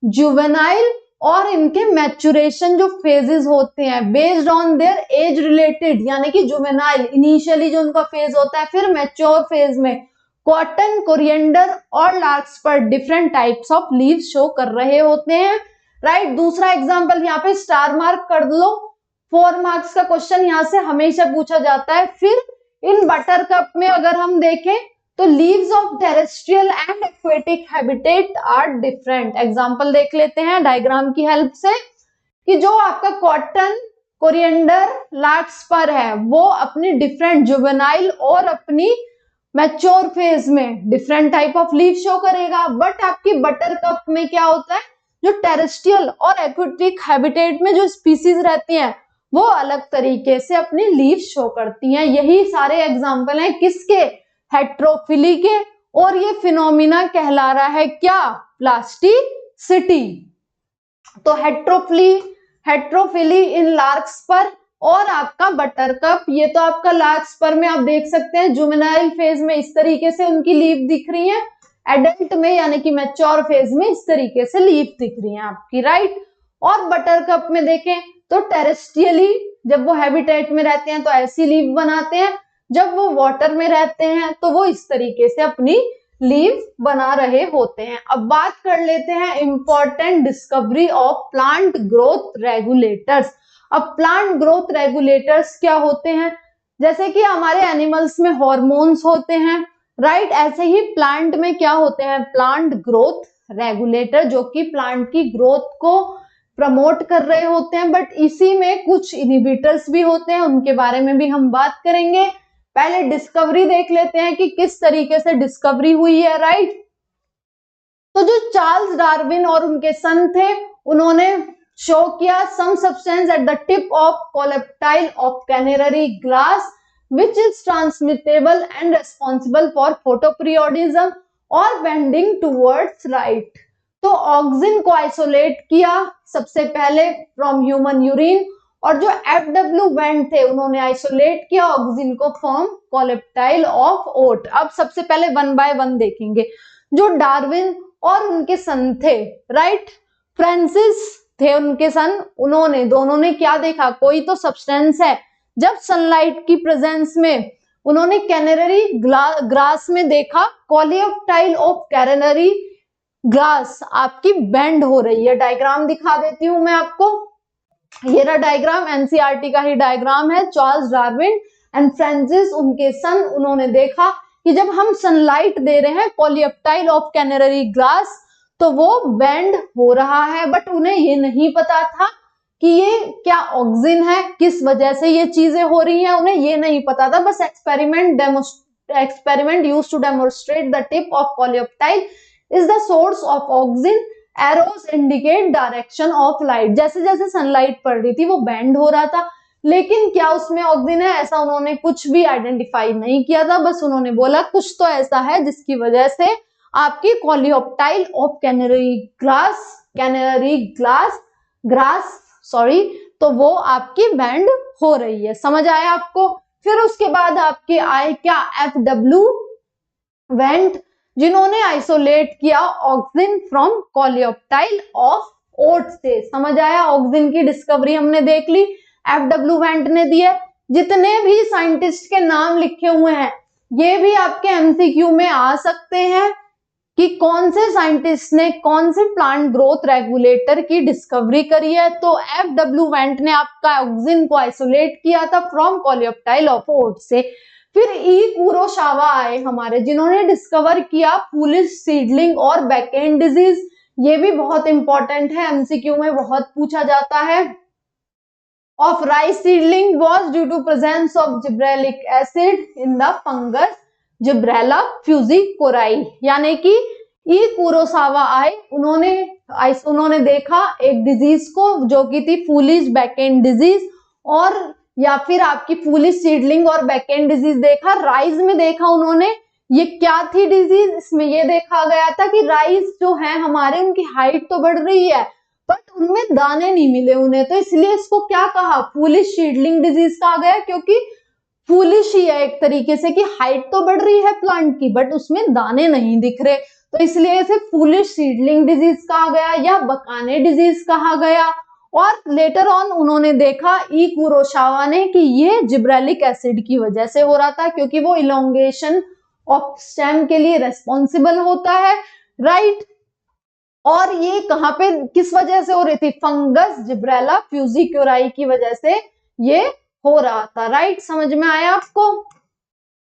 जुवेनाइल और इनके मैच्योरेशन जो फेजेस होते हैं based on their age related, यानी कि जुवेनाइल इनिशियली जो उनका फेज होता है, फिर मैच्योर फेज में कॉटन, कोरिएंडर और larkspur different types of leave show कर रहे होते हैं, राइट। दूसरा एग्जांपल यहाँ पे स्टार मार्क कर लो, 4 मार्क्स का क्वेश्चन यहाँ से हमेशा पूछा जाता है। फिर इन बटर कप में अगर हम देखें तो leaves of terrestrial and aquatic habitat are different. Example देख लेते हैं डायग्राम की हेल्प से कि जो आपका कॉटन, कोरिएंडर, लार्कस्पर है वो अपनी डिफरेंट जुवेनाइल और अपनी मैच्योर फेज में different type of leave show करेगा। बट आपकी बटर कप में क्या होता है? जो टेरेस्ट्रियल और एक्वेटिक हैबिटेट में जो स्पीसीज रहती हैं वो अलग तरीके से अपनी लीव शो करती हैं। यही सारे एग्जाम्पल हैं किसके? हेट्रोफिली के। और ये फिनोमिना कहला रहा है क्या? प्लास्टिसिटी। तो हेट्रोफिली इन लार्कस्पर और आपका बटरकप, ये तो आपका लार्कस्पर में आप देख सकते हैं जुवेनाइल फेज में इस तरीके से उनकी लीफ दिख रही है, एडल्ट में यानी कि मैच्योर फेज में इस तरीके से लीफ दिख रही है आपकी, राइट। और बटरकप में देखें तो टेरेस्ट्रियली जब वो हैबिटेट में रहते हैं तो ऐसी लीफ बनाते हैं, जब वो वाटर में रहते हैं तो वो इस तरीके से अपनी लीव बना रहे होते हैं। अब बात कर लेते हैं important discovery of plant growth regulators. अब प्लांट ग्रोथ रेगुलेटर्स क्या होते हैं? जैसे कि हमारे एनिमल्स में हॉर्मोन्स होते हैं, राइट, ऐसे ही प्लांट में क्या होते हैं? प्लांट ग्रोथ रेगुलेटर, जो कि प्लांट की ग्रोथ को प्रमोट कर रहे होते हैं। बट इसी में कुछ इनहिबिटर्स भी होते हैं, उनके बारे में भी हम बात करेंगे। पहले डिस्कवरी देख लेते हैं कि किस तरीके से डिस्कवरी हुई है, राइट। तो जो चार्ल्स डार्विन और उनके सन थे, उन्होंने शो किया some substance at the tip of coleoptile of canary grass which is transmittable and responsible for photoperiodism और bending towards right। तो ऑक्सिन को आइसोलेट किया सबसे पहले फ्रॉम ह्यूमन यूरिन, और जो FW वेंड थे उन्होंने आइसोलेट किया ऑक्सिन को फ्रॉम कोलेप्टाइल ऑफ ओट। अब सबसे पहले 1 बाय 1 देखेंगे। जो डार्विन और उनके सन थे, राइट, फ्रांसिस थे उनके सन, उन्होंने दोनों ने क्या देखा? कोई तो सब्सटेंस है, जब सनलाइट की प्रेजेंस में उन्होंने कैनेरी ग्रास में देखा कोलेप्टाइल ऑफ कैनेरी ग्रास आपकी बेंड हो रही है। डायग्राम दिखा देती हूं मैं आपको, ये रहा डायग्राम, एनसीईआरटी का ही डायग्राम है। चार्ल्स डार्विन एंड फ्रांसिस उनके सन, उन्होंने देखा कि जब हम सनलाइट दे रहे हैं कोलेप्टाइल ऑफ कैनेरी ग्रास तो वो बेंड हो रहा है, बट उन्हें ये नहीं पता था कि ये क्या ऑक्सिन है, किस वजह से ये चीजें हो रही हैं, उन्हें ये नहीं पता था। बस experiment used to demonstrate the tip of coleoptile is the source of auxin arrows indicate direction of light, जैसे जैसे सनलाइट पड़ रही थी वो बेंड हो रहा था, लेकिन क्या उसमें ऑक्सीजन है ऐसा उन्होंने कुछ भी आइडेंटिफाई नहीं किया था। बस उन्होंने बोला कुछ तो ऐसा है जिसकी वजह से आपकी कोलियोप्टाइल ऑफ कैनरी ग्रास तो वो आपकी बेंड हो रही है। समझ आया आपको? फिर उसके बाद आपके आए क्या, FW वेंट, जिन्होंने आइसोलेट किया oxygen from coleoptile of oat से। समझ आया? ऑक्सीजन की डिस्कवरी हमने देख ली, FW वेंट ने दिया। जितने भी साइंटिस्ट के नाम लिखे हुए हैं ये भी आपके MCQ में आ सकते हैं कि कौन से साइंटिस्ट ने कौन से प्लांट ग्रोथ रेगुलेटर की डिस्कवरी करी है। तो FW वेंट ने आपका ऑक्सीजन को आइसोलेट किया था फ्रॉम कोलियोप्टाइल ऑफ ओट से। फिर ई कुरोसावा आए हमारे, जिन्होंने डिस्कवर किया फूलिश सीडलिंग और बैकएंड डिजीज। ये भी बहुत इंपॉर्टेंट है, MCQ में बहुत पूछा जाता है। Of rice seedling was due to presence of gibberellic acid in the fungus Gibberella fujikuroi. यानी कि ई कुरोसावा आए, उन्होंने देखा एक डिजीज को जो कि थी फूलिश बैकएंड डिजीज, और या फिर आपकी फूलिश सीडलिंग और बैकएंड डिजीज देखा। राइस में देखा उन्होंने, ये क्या थी डिजीज, इसमें ये देखा गया था कि राइस जो है हमारे उनकी हाइट तो बढ़ रही है बट उनमें दाने नहीं मिले उन्हें, तो इसलिए इसको क्या कहा, फूलिश सीडलिंग डिजीज कहा गया, क्योंकि फूलिश ही है एक तरीके से कि हाइट तो बढ़ रही है प्लांट की बट उसमें दाने नहीं दिख रहे, तो इसलिए इसे फूलिश सीडलिंग डिजीज कहा गया या बकाने डिजीज कहा गया। और लेटर ऑन उन्होंने देखा ई कुरोसावा ने कि ये जिब्रेलिक एसिड की वजह से हो रहा था, क्योंकि वो इलोंगेशन ऑफ स्टेम के लिए रेस्पॉन्सिबल होता है, राइट। और ये कहां पे किस वजह से हो रही थी, फंगस जिब्रेला फ्यूजिकोराई की वजह से ये हो रहा था, राइट। समझ में आया आपको?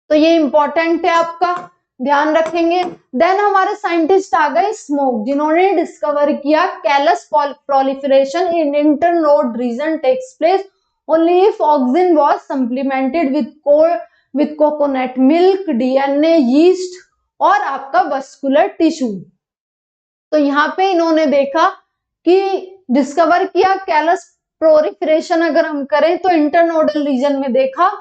तो ये इंपॉर्टेंट है, आपका ध्यान रखेंगे। देन हमारे साइंटिस्ट आ गए स्मोक, जिन्होंने डिस्कवर किया callus proliferation in internode region takes place only if oxygen was supplemented with coconut milk, DNA, yeast और आपका वस्कुलर टिश्यू। तो यहाँ पे इन्होंने देखा कि डिस्कवर किया कैलस प्रोलिफरेशन अगर हम करें तो इंटरनोडल रीजन में देखा,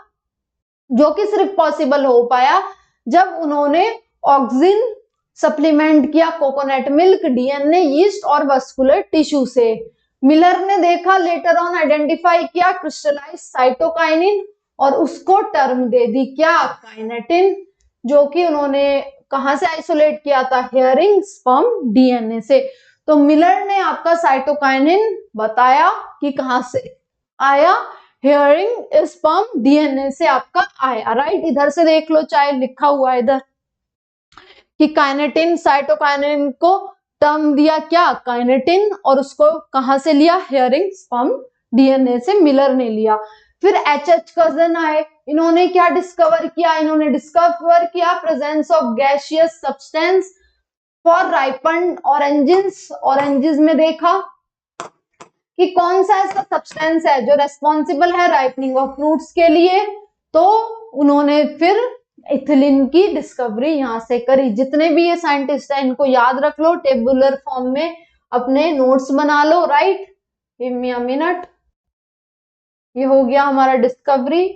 जो कि सिर्फ पॉसिबल हो पाया जब उन्होंने ऑक्सीजन सप्लीमेंट किया कोकोनट मिल्क, DNA, यीस्ट और वस्कुलर टिश्यू से। मिलर ने देखा, लेटर ऑन आइडेंटिफाई किया क्रिस्टलाइज साइटोकाइनिन और उसको टर्म दे दी क्या, काइनेटिन, जो कि उन्होंने कहां से आइसोलेट किया था, हेयरिंग स्पर्म DNA से। तो मिलर ने आपका साइटोकाइनिन बताया कि कहां से आया, हेयरिंग स्पर्म DNA से आपका आया, राइट। इधर से देख लो, चाहे लिखा हुआ है इधर कि काइनेटिन, साइटोकाइनिन को टर्म दिया क्या, काइनेटिन, और उसको कहां से लिया, हेयरिंग स्पर्म DNA से मिलर ने लिया। फिर HH कजन आए, इन्होंने क्या डिस्कवर किया, इन्होंने डिस्कवर किया presence of gaseous substance for ripened oranges में देखा कि कौन सा ऐसा सब्सटेंस है जो रेस्पॉन्सिबल है राइपनिंग ऑफ फ्रूट्स के लिए, तो उन्होंने फिर इथिलीन की डिस्कवरी यहां से करी। जितने भी ये साइंटिस्ट है इनको याद रख लो, टेबुलर फॉर्म में अपने नोट्स बना लो, right. Give me a minute. ये हो गया हमारा डिस्कवरी।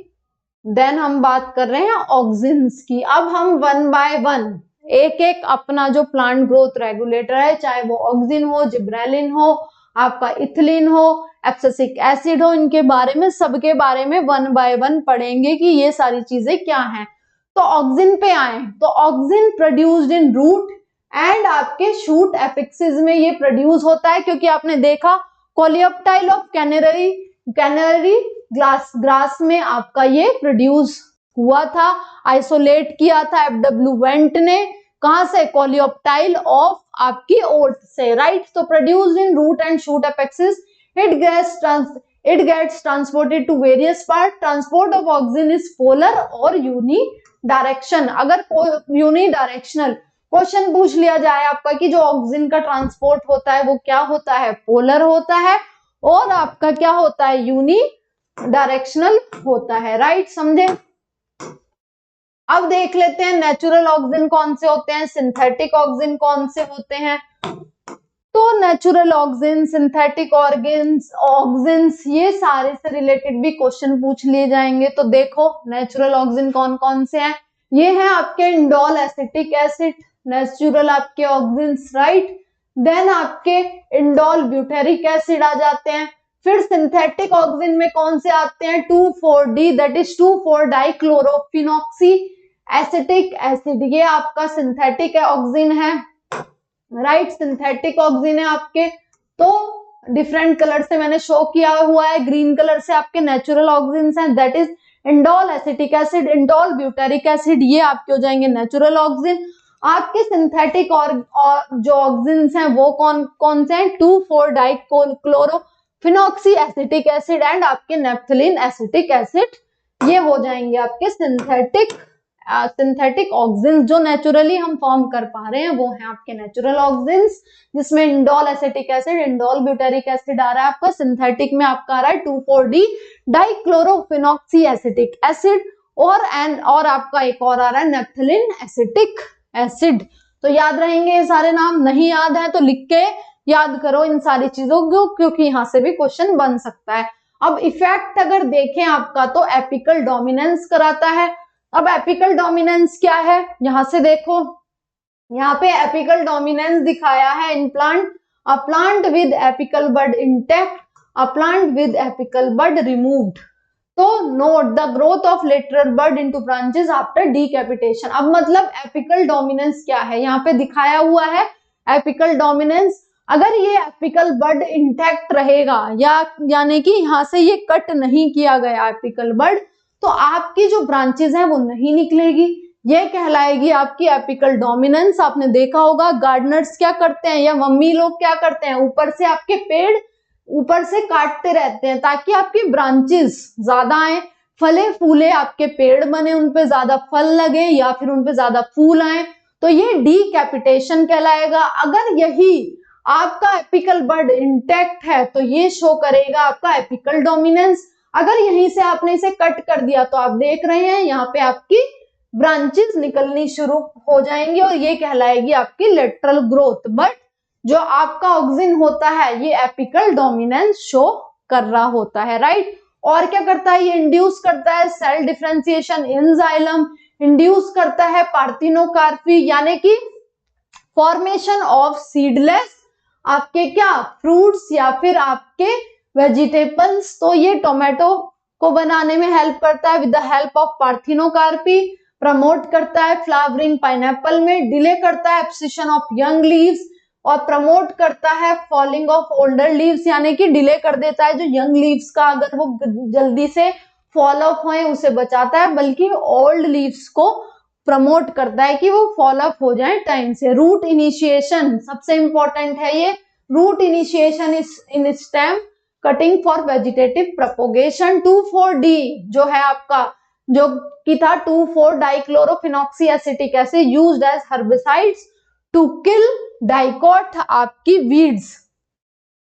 देन हम बात कर रहे हैं ऑक्सीन्स की। अब हम वन बाय वन एक एक अपना जो प्लांट ग्रोथ रेगुलेटर है, चाहे वो ऑक्सीन हो, जिब्रेलिन हो, आपका इथिलीन हो, एब्सिसिक एसिड हो, इनके बारे में, सबके बारे में वन बाय वन पढ़ेंगे कि ये सारी चीजें क्या हैं। तो ऑक्सीन पे आए, तो auxin produced in root and आपके शूट एपिक्सिस में ये प्रोड्यूस होता है, क्योंकि आपने देखा कोलियोप्टाइल ऑफ कैनरी ग्रास में आपका ये प्रोड्यूस हुआ था, आइसोलेट किया था FW वेंट ने, कहां से, कोलियोप्टाइल ऑफ आपकी ओट से, राइट। तो produced in root and shoot apices, it gets transported to various part. Transport of oxygen is polar और यूनिडायरेक्शन। अगर यूनिडायरेक्शनल क्वेश्चन पूछ लिया जाए आपका कि जो ऑक्सीजन का ट्रांसपोर्ट होता है वो क्या होता है, पोलर होता है, और आपका क्या होता है, यूनिडायरेक्शनल होता है, राइट। समझे? अब देख लेते हैं नेचुरल ऑक्सीजन कौन से होते हैं, सिंथेटिक ऑक्सीजन कौन से होते हैं। तो तो नेचुरल ऑक्सिन, सिंथेटिक ऑक्सिन्स, ये सारे से रिलेटेड भी क्वेश्चन पूछ लिए जाएंगे। तो देखो नेचुरल ऑक्सिन कौन कौन से हैं, ये है आपके इंडोल एसिटिक एसिड, नेचुरल आपके ऑक्सिन्स, राइट। देन आपके इंडोल ब्यूटेरिक एसिड आ जाते हैं। फिर सिंथेटिक ऑक्सिन में कौन से आते हैं, 2,4-D, that is two four dichlorophenoxy acetic acid, ये आपका सिंथेटिक ऑक्सिन है, राइट। सिंथेटिक ऑक्सिन है आपके, तो डिफरेंट कलर से मैंने शो किया हुआ है, ग्रीन कलर से आपके नेचुरल ऑक्सिन्स हैं, that is indole acetic acid, indole butyric acid, ये आपके हो जाएंगे नेचुरल ऑक्सिन। आपके सिंथेटिक और जो ऑक्सिन्स हैं वो कौन कौन से हैं, 2,4-डाइक्लोरोफिनॉक्सी एसिटिक एसिड एंड आपके नेप्थलीन एसिटिक एसिड, ये हो जाएंगे आपके सिंथेटिक ऑक्सिन्स जो नेचुरली हम फॉर्म कर पा रहे हैं, वो है आपके नेचुरल ऑक्सिन्स, जिसमें indole acetic acid, indole butyric acid आ रहा है आपका, सिंथेटिक में आपका आ रहा है 2,4-D डाइक्लोरोफिनॉक्सी एसिटिक एसिड, और आपका एक और आ रहा है नेप्थलीन एसिटिक एसिड। तो याद रहेंगे ये सारे नाम, नहीं याद है तो लिख के याद करो इन सारी चीजों को, क्योंकि यहां से भी क्वेश्चन बन सकता है। अब इफेक्ट अगर देखें आपका तो एपिकल डोमिनेंस कराता है। अब एपिकल डोमिनेंस क्या है, यहां से देखो, यहाँ पे एपिकल डोमिनेंस दिखाया है in plant, a plant with apical bud intact, a plant with apical bud removed. तो note the growth of lateral bud into branches after decapitation. अब मतलब एपिकल डोमिनेंस क्या है, यहाँ पे दिखाया हुआ है एपिकल डोमिनेंस, अगर ये एपिकल बड इंटैक्ट रहेगा यानी कि यहाँ से ये कट नहीं किया गया एपिकल बड, तो आपकी जो ब्रांचेस हैं वो नहीं निकलेगी, ये कहलाएगी आपकी एपिकल डोमिनेंस। आपने देखा होगा गार्डनर्स क्या करते हैं या मम्मी लोग क्या करते हैं, ऊपर से आपके पेड़ ऊपर से काटते रहते हैं ताकि आपकी ब्रांचेस ज्यादा आए, फले फूले आपके पेड़ बने, उनपे ज्यादा फल लगे या फिर उनपे ज्यादा फूल आए, तो ये डीकैपिटेशन कहलाएगा। अगर यही आपका एपिकल बड इंटैक्ट है तो ये शो करेगा आपका एपिकल डोमिनेंस। अगर यहीं से आपने इसे कट कर दिया तो आप देख रहे हैं यहाँ पे आपकी ब्रांचेस निकलनी शुरू हो जाएंगी और ये कहलाएगी आपकी लेटरल ग्रोथ। बट जो आपका ऑक्सिन होता है ये एपिकल डोमिनेंस शो कर रहा होता है, राइट। और क्या करता है, ये इंड्यूस करता है cell differentiation in xylem, induce करता है पार्थिनोकार्पी यानी कि फॉर्मेशन ऑफ सीडलेस आपके क्या फ्रूट्स या फिर आपके वेजिटेबल्स। तो ये टोमेटो को बनाने में हेल्प करता है with the help of parthenocarpy, promote करता है फ्लावरिंग पाइनएप्पल में, डिले करता है एब्सिशन ऑफ यंग लीव्स और प्रमोट करता है फॉलिंग ऑफ ओल्डर लीव्स यानी कि डिले कर देता है जो यंग लीव्स का अगर वो जल्दी से फॉल ऑफ होए उसे बचाता है, बल्कि ओल्ड लीव्स को प्रमोट करता है कि वो फॉल ऑफ हो जाए टाइम से। रूट इनिशिएशन सबसे इंपॉर्टेंट है, ये root initiation in stem cutting for vegetative propagation. 2,4-D जो है आपका जो की था two four dichlorophenoxy acetic acid used as herbicides to kill dicot आपकी वीड्स।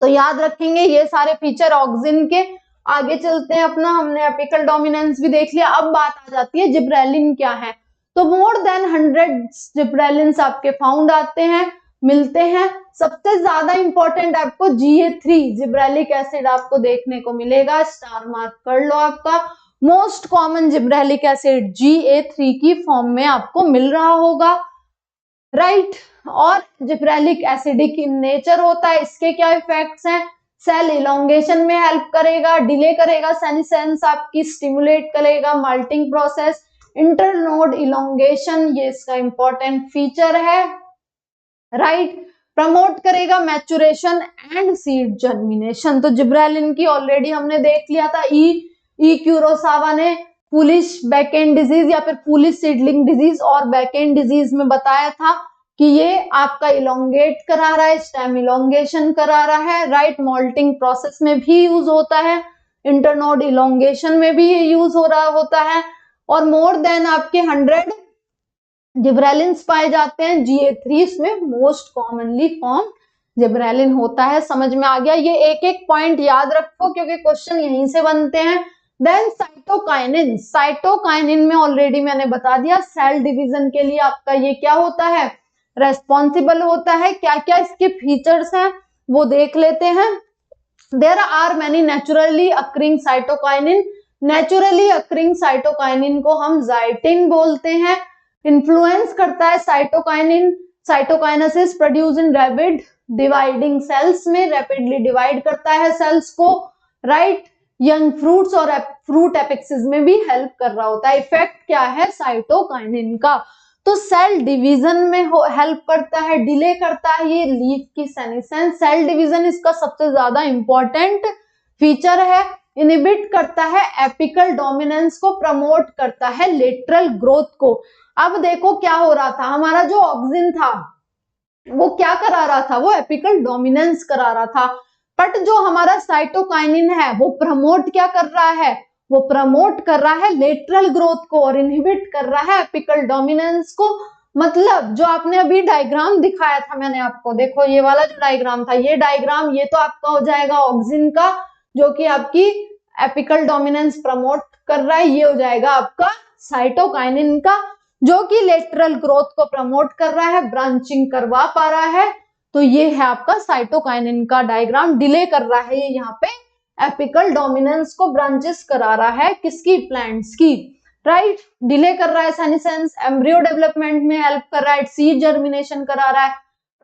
तो याद रखेंगे ये सारे फीचर ऑक्सिन के। आगे चलते हैं अपना, हमने एपिकल डोमिनेंस भी देख लिया। अब बात आ जाती है जिब्रेलिन क्या है। तो मोर देन 100 जिब्रेलिन्स आपके फाउंड आते हैं, मिलते हैं। सबसे ज्यादा इंपॉर्टेंट आपको GA3 जिब्रेलिक एसिड आपको देखने को मिलेगा, स्टार मार्क कर लो आपका। Most common gibberellic acid GA3 की फॉर्म में आपको मिल रहा होगा, राइट। और जिब्रेलिक एसिडिक इन नेचर होता है। इसके क्या इफेक्ट्स हैं, सेल इलोंगेशन में हेल्प करेगा, डिले करेगा सेनेसेंस आपकी, स्टिमुलेट करेगा माल्टिंग प्रोसेस, इंटरनोड इलोंगेशन ये इसका इंपॉर्टेंट फीचर है, राइट। प्रमोट करेगा मैचुरेशन एंड सीड जर्मिनेशन। तो जिब्रेलिन की ऑलरेडी हमने देख लिया था, ई क्यूरोसावा ने फूलिश बैकएंड डिजीज या फिर फूलिश सीडलिंग डिजीज और बैकएंड डिजीज में बताया था कि ये आपका इलोंगेट करा रहा है, स्टेम इलोंगेशन करा रहा है, राइट। मोल्टिंग प्रोसेस में भी यूज होता है, इंटरनोड इलोंगेशन में भी ये यूज हो रहा होता है। और मोर देन आपके 100 जिब्रेलिन्स पाए जाते हैं GA3 में, मोस्ट कॉमनली फॉर्म जिब्रेलिन होता है। समझ में आ गया, ये एक एक पॉइंट याद रखो क्योंकि क्वेश्चन यहीं से बनते हैं। देन साइटोकाइनिन, साइटोकाइनिन में ऑलरेडी मैंने बता दिया सेल डिवीजन के लिए आपका ये क्या होता है, रेस्पॉन्सिबल होता है, क्या क्या इसके फीचर्स हैं वो देख लेते हैं। There are many naturally occurring cytokinin, naturally occurring cytokinin को हम जाइटिन बोलते हैं। इन्फ्लुएंस करता है cytokinin, cytokinesis produce in rapid dividing cells में, रैपिडली डिवाइड करता है सेल्स को, राइट। यंग फ्रूट्स और फ्रूट एपिक्सिस में भी हेल्प कर रहा होता है। इफेक्ट क्या है साइटोकाइनिन का, तो सेल डिवीजन में हेल्प करता है, डिले करता है ये लीफ की सेनेसेंस, सेल डिवीजन इसका सबसे ज्यादा इंपॉर्टेंट फीचर है। इनहिबिट करता है एपिकल डोमिनेंस को, प्रमोट करता है लेटरल ग्रोथ को। अब देखो क्या हो रहा था, हमारा जो ऑक्सिन था वो क्या करा रहा था, वो एपिकल डोमिनेंस करा रहा था, बट जो हमारा साइटोकाइनिन है वो प्रमोट क्या कर रहा है, वो प्रमोट कर रहा है लेटरल ग्रोथ को और इनहिबिट कर रहा है एपिकल डोमिनेंस को। मतलब जो आपने अभी डायग्राम दिखाया था मैंने आपको, देखो ये वाला जो डायग्राम था, ये डायग्राम ये तो आपका हो जाएगा ऑक्सिन का जो कि आपकी एपिकल डोमिनेंस प्रमोट कर रहा है, ये हो जाएगा आपका साइटोकाइनिन का जो कि लेटरल ग्रोथ को प्रमोट कर रहा है, ब्रांचिंग करवा पा रहा है। तो ये है आपका साइटोकाइनिन का डायग्राम, डिले कर रहा है ये यहाँ पे एपिकल डोमिनेंस को, ब्रांचेस करा रहा है किसकी, प्लांट्स की, राइट। डिले कर रहा है सेनेसेंस, एम्ब्रियो डेवलपमेंट में हेल्प कर रहा है, सीड जर्मिनेशन करा रहा है,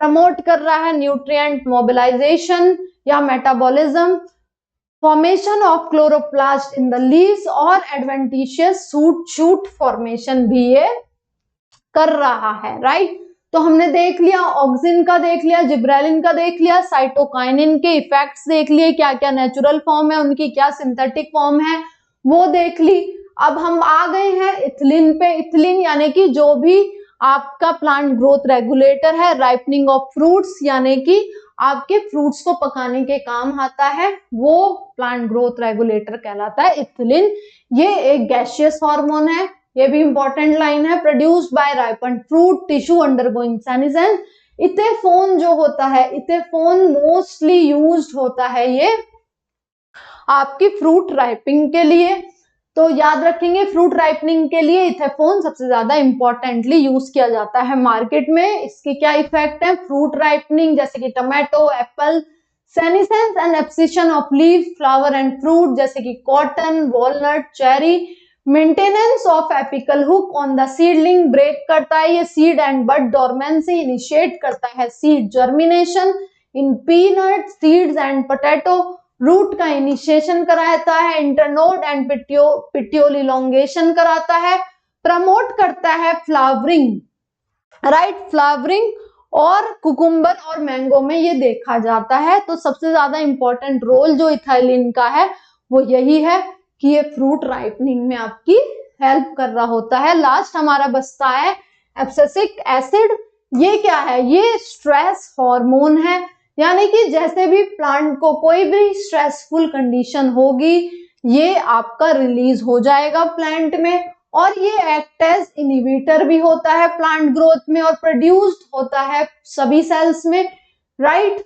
प्रमोट कर रहा है न्यूट्रिएंट मोबिलाइजेशन या metabolism, formation of chloroplast in the leaves और एडवेंटिशियस शूट फॉर्मेशन भी ये कर रहा है, राइट। तो हमने देख लिया ऑक्सिन का, देख लिया जिब्रेलिन का, देख लिया साइटोकाइनिन के इफेक्ट्स देख लिए, क्या क्या नेचुरल फॉर्म है उनकी, क्या सिंथेटिक फॉर्म है वो देख ली। अब हम आ गए हैं इथिलीन पे। इथिलीन यानी कि जो भी आपका प्लांट ग्रोथ रेगुलेटर है, राइपनिंग ऑफ फ्रूट्स यानी कि आपके फ्रूट्स को पकाने के काम आता है, वो प्लांट ग्रोथ रेगुलेटर कहलाता है इथिलीन। ये एक गैसियस हार्मोन है, ये भी इंपॉर्टेंट लाइन है, produced by ripen fruit tissue undergoing senescence. Ethephon जो होता है, इथेफोन मोस्टली यूज्ड होता है ये आपकी फ्रूट राइपिंग के लिए, तो याद रखेंगे फ्रूट राइपनिंग के लिए इथेफोन सबसे ज्यादा इंपॉर्टेंटली यूज किया जाता है मार्केट में। इसके क्या इफेक्ट है, फ्रूट राइपनिंग जैसे कि tomato, apple, senescence and abscission of leaf, flower and fruit जैसे कि cotton, walnut, cherry, maintenance of apical hook on the seedling, break करता है ये seed and bud dormancy, initiate करता है seed germination in peanut, seeds and potato, root का इनिशिएशन कराता है, इंटरनोड एंड पिट्योल इलोंगेशन कराता है, प्रमोट करता है फ्लावरिंग, राइट, फ्लावरिंग और कुकुम्बर और मैंगो में ये देखा जाता है। तो सबसे ज्यादा इंपॉर्टेंट रोल जो इथाइलिन का है वो यही है कि ये फ्रूट राइपनिंग में आपकी हेल्प कर रहा होता है। लास्ट हमारा बचता है एब्सिसिक एसिड। ये क्या है, ये स्ट्रेस हार्मोन है, यानी कि जैसे भी प्लांट को कोई भी स्ट्रेसफुल कंडीशन होगी ये आपका रिलीज हो जाएगा प्लांट में, और ये एक्ट एज इनहिबिटर भी होता है प्लांट ग्रोथ में और प्रोड्यूस्ड होता है सभी सेल्स में, राइट।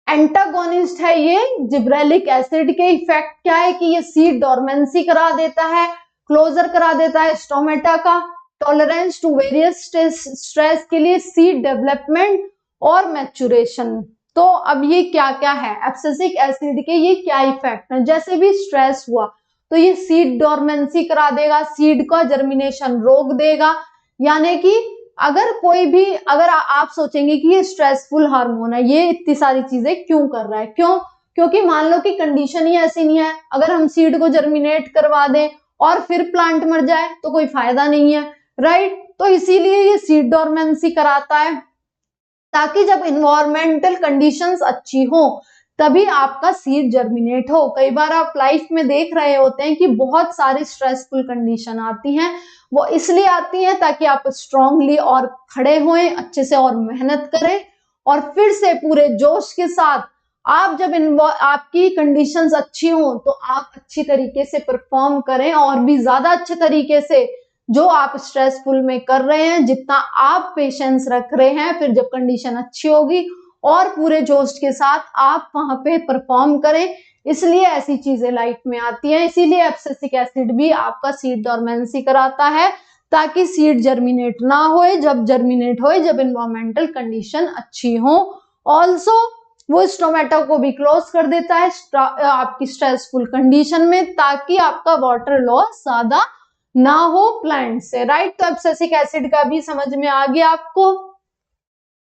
एंटागोनिस्ट है ये जिब्रेलिक एसिड के। इफेक्ट क्या है कि ये सीड डोरमेंसी करा देता है, क्लोजर करा देता है स्टोमेटा का, टॉलरेंस टू वेरियस स्ट्रेस के लिए, सीड डेवलपमेंट और मैच्योरेशन। तो अब ये क्या क्या है एब्सिसिक एसिड के, ये क्या इफेक्ट है, जैसे भी स्ट्रेस हुआ तो ये सीड डोरमेंसी करा देगा, सीड का जर्मिनेशन रोक देगा। यानी कि अगर कोई भी, अगर आप सोचेंगे कि ये स्ट्रेसफुल हार्मोन है, ये इतनी सारी चीजें क्यों कर रहा है, क्यों, क्योंकि मान लो कि कंडीशन ही ऐसी नहीं है, अगर हम सीड को जर्मिनेट करवा दें और फिर प्लांट मर जाए तो कोई फायदा नहीं है, राइट। तो इसीलिए ये सीड डोरमेंसी कराता है ताकि जब इन्वायरमेंटल कंडीशंस अच्छी हो तभी आपका सीड जर्मिनेट हो। कई बार आप लाइफ में देख रहे होते हैं कि बहुत सारी स्ट्रेसफुल कंडीशन आती हैं, वो इसलिए आती हैं ताकि आप स्ट्रांगली और खड़े होएं, अच्छे से और मेहनत करें और फिर से पूरे जोश के साथ आप जब आपकी कंडीशंस अच्छी हो तो आप अच्छी तरीके से परफॉर्म करें और भी ज्यादा अच्छे तरीके से जो आप स्ट्रेसफुल में कर रहे हैं, जितना आप पेशेंस रख रहे हैं, फिर जब कंडीशन अच्छी होगी और पूरे जोश के साथ आप वहां पे परफॉर्म करें। इसलिए ऐसी चीजें लाइफ में आती हैं, इसीलिए एब्सिसिक एसिड भी आपका सीड डोरमेंसी कराता है ताकि सीड जर्मिनेट ना होए, जब जर्मिनेट होए जब एनवायरमेंटल कंडीशन अच्छी हो। ऑल्सो वो इस टोमेटो को भी क्लोज कर देता है आपकी स्ट्रेसफुल कंडीशन में, ताकि आपका वाटर लॉस ज्यादा ना हो प्लांट से, राइट। तो एब्सिसिक एसिड का भी समझ में आ गया आपको।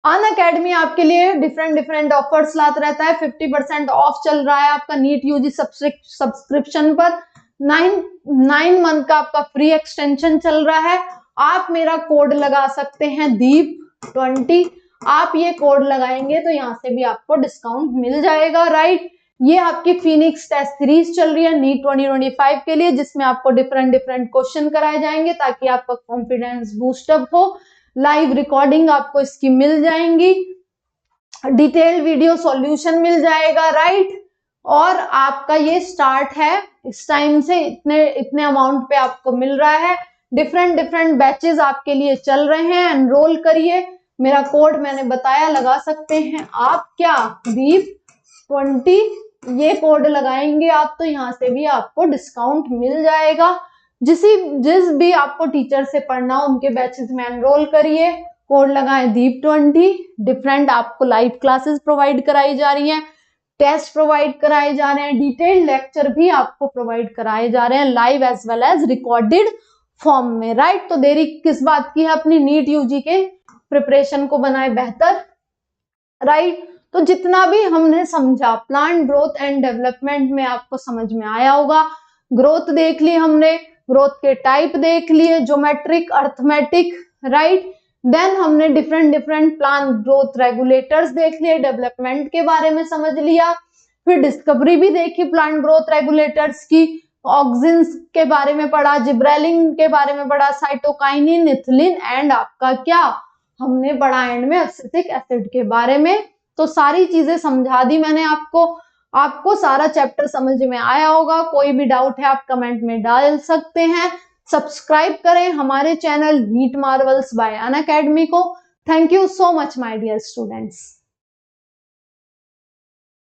अनअकैडमी आपके लिए डिफरेंट ऑफर्स लाता रहता है। 50% ऑफ चल रहा है आपका नीट यूजी सब्सक्रिप्शन पर। 9 मंथ का आपका फ्री एक्सटेंशन चल रहा है। आप मेरा कोड लगा सकते हैं दीप20। आप ये कोड लगाएंगे तो यहाँ से भी आपको डिस्काउंट मिल जाएगा, राइट। ये आपकी फिनिक्स टेस्ट सीरीज चल रही है नीट 2025 के लिए, जिसमें आपको डिफरेंट क्वेश्चन कराए जाएंगे ताकि आपका कॉन्फिडेंस बूस्टअप हो। लाइव रिकॉर्डिंग आपको इसकी मिल जाएंगी, डिटेल वीडियो सॉल्यूशन मिल जाएगा, राइट। और आपका ये स्टार्ट है इस टाइम से, इतने अमाउंट पे आपको मिल रहा है। डिफरेंट बैचेस आपके लिए चल रहे हैं, एनरोल करिए। मेरा कोड मैंने बताया लगा सकते हैं आप, क्या दीप20 ये कोड लगाएंगे आप तो यहाँ से भी आपको डिस्काउंट मिल जाएगा। जिस भी आपको टीचर से पढ़ना हो उनके बैचेस में एनरोल करिए, कोड लगाएं दीप20। डिफरेंट आपको लाइव क्लासेस प्रोवाइड कराई जा रही हैं, टेस्ट प्रोवाइड कराए जा रहे हैं, डिटेल्ड लेक्चर भी आपको प्रोवाइड कराए जा रहे हैं live as well as recorded form में, राइट। तो देरी किस बात की है, अपनी नीट यूजी के प्रिपरेशन को बनाए बेहतर, राइट। तो जितना भी हमने समझा प्लांट ग्रोथ एंड डेवलपमेंट में आपको समझ में आया होगा। ग्रोथ देख ली हमने, ग्रोथ के टाइप देख लिए, ज्योमेट्रिक, अर्थमेटिक, राइट। देन हमने डिफरेंट प्लांट ग्रोथ रेगुलेटर्स देख लिए, डेवलपमेंट के बारे में समझ लिया, फिर डिस्कवरी भी देखी प्लांट ग्रोथ रेगुलेटर्स की, ऑक्सिन्स के बारे में पढ़ा, जिब्रेलिन के बारे में पढ़ा, साइटोकाइनिन, इथिलीन एंड आपका क्या हमने पढ़ा एंड में एब्सिसिक एसिड के बारे में। तो सारी चीजें समझा दी मैंने आपको सारा चैप्टर समझ में आया होगा। कोई भी डाउट है आप कमेंट में डाल सकते हैं। सब्सक्राइब करें हमारे channel NEET Marvels by Unacademy को। Thank you so much my dear students.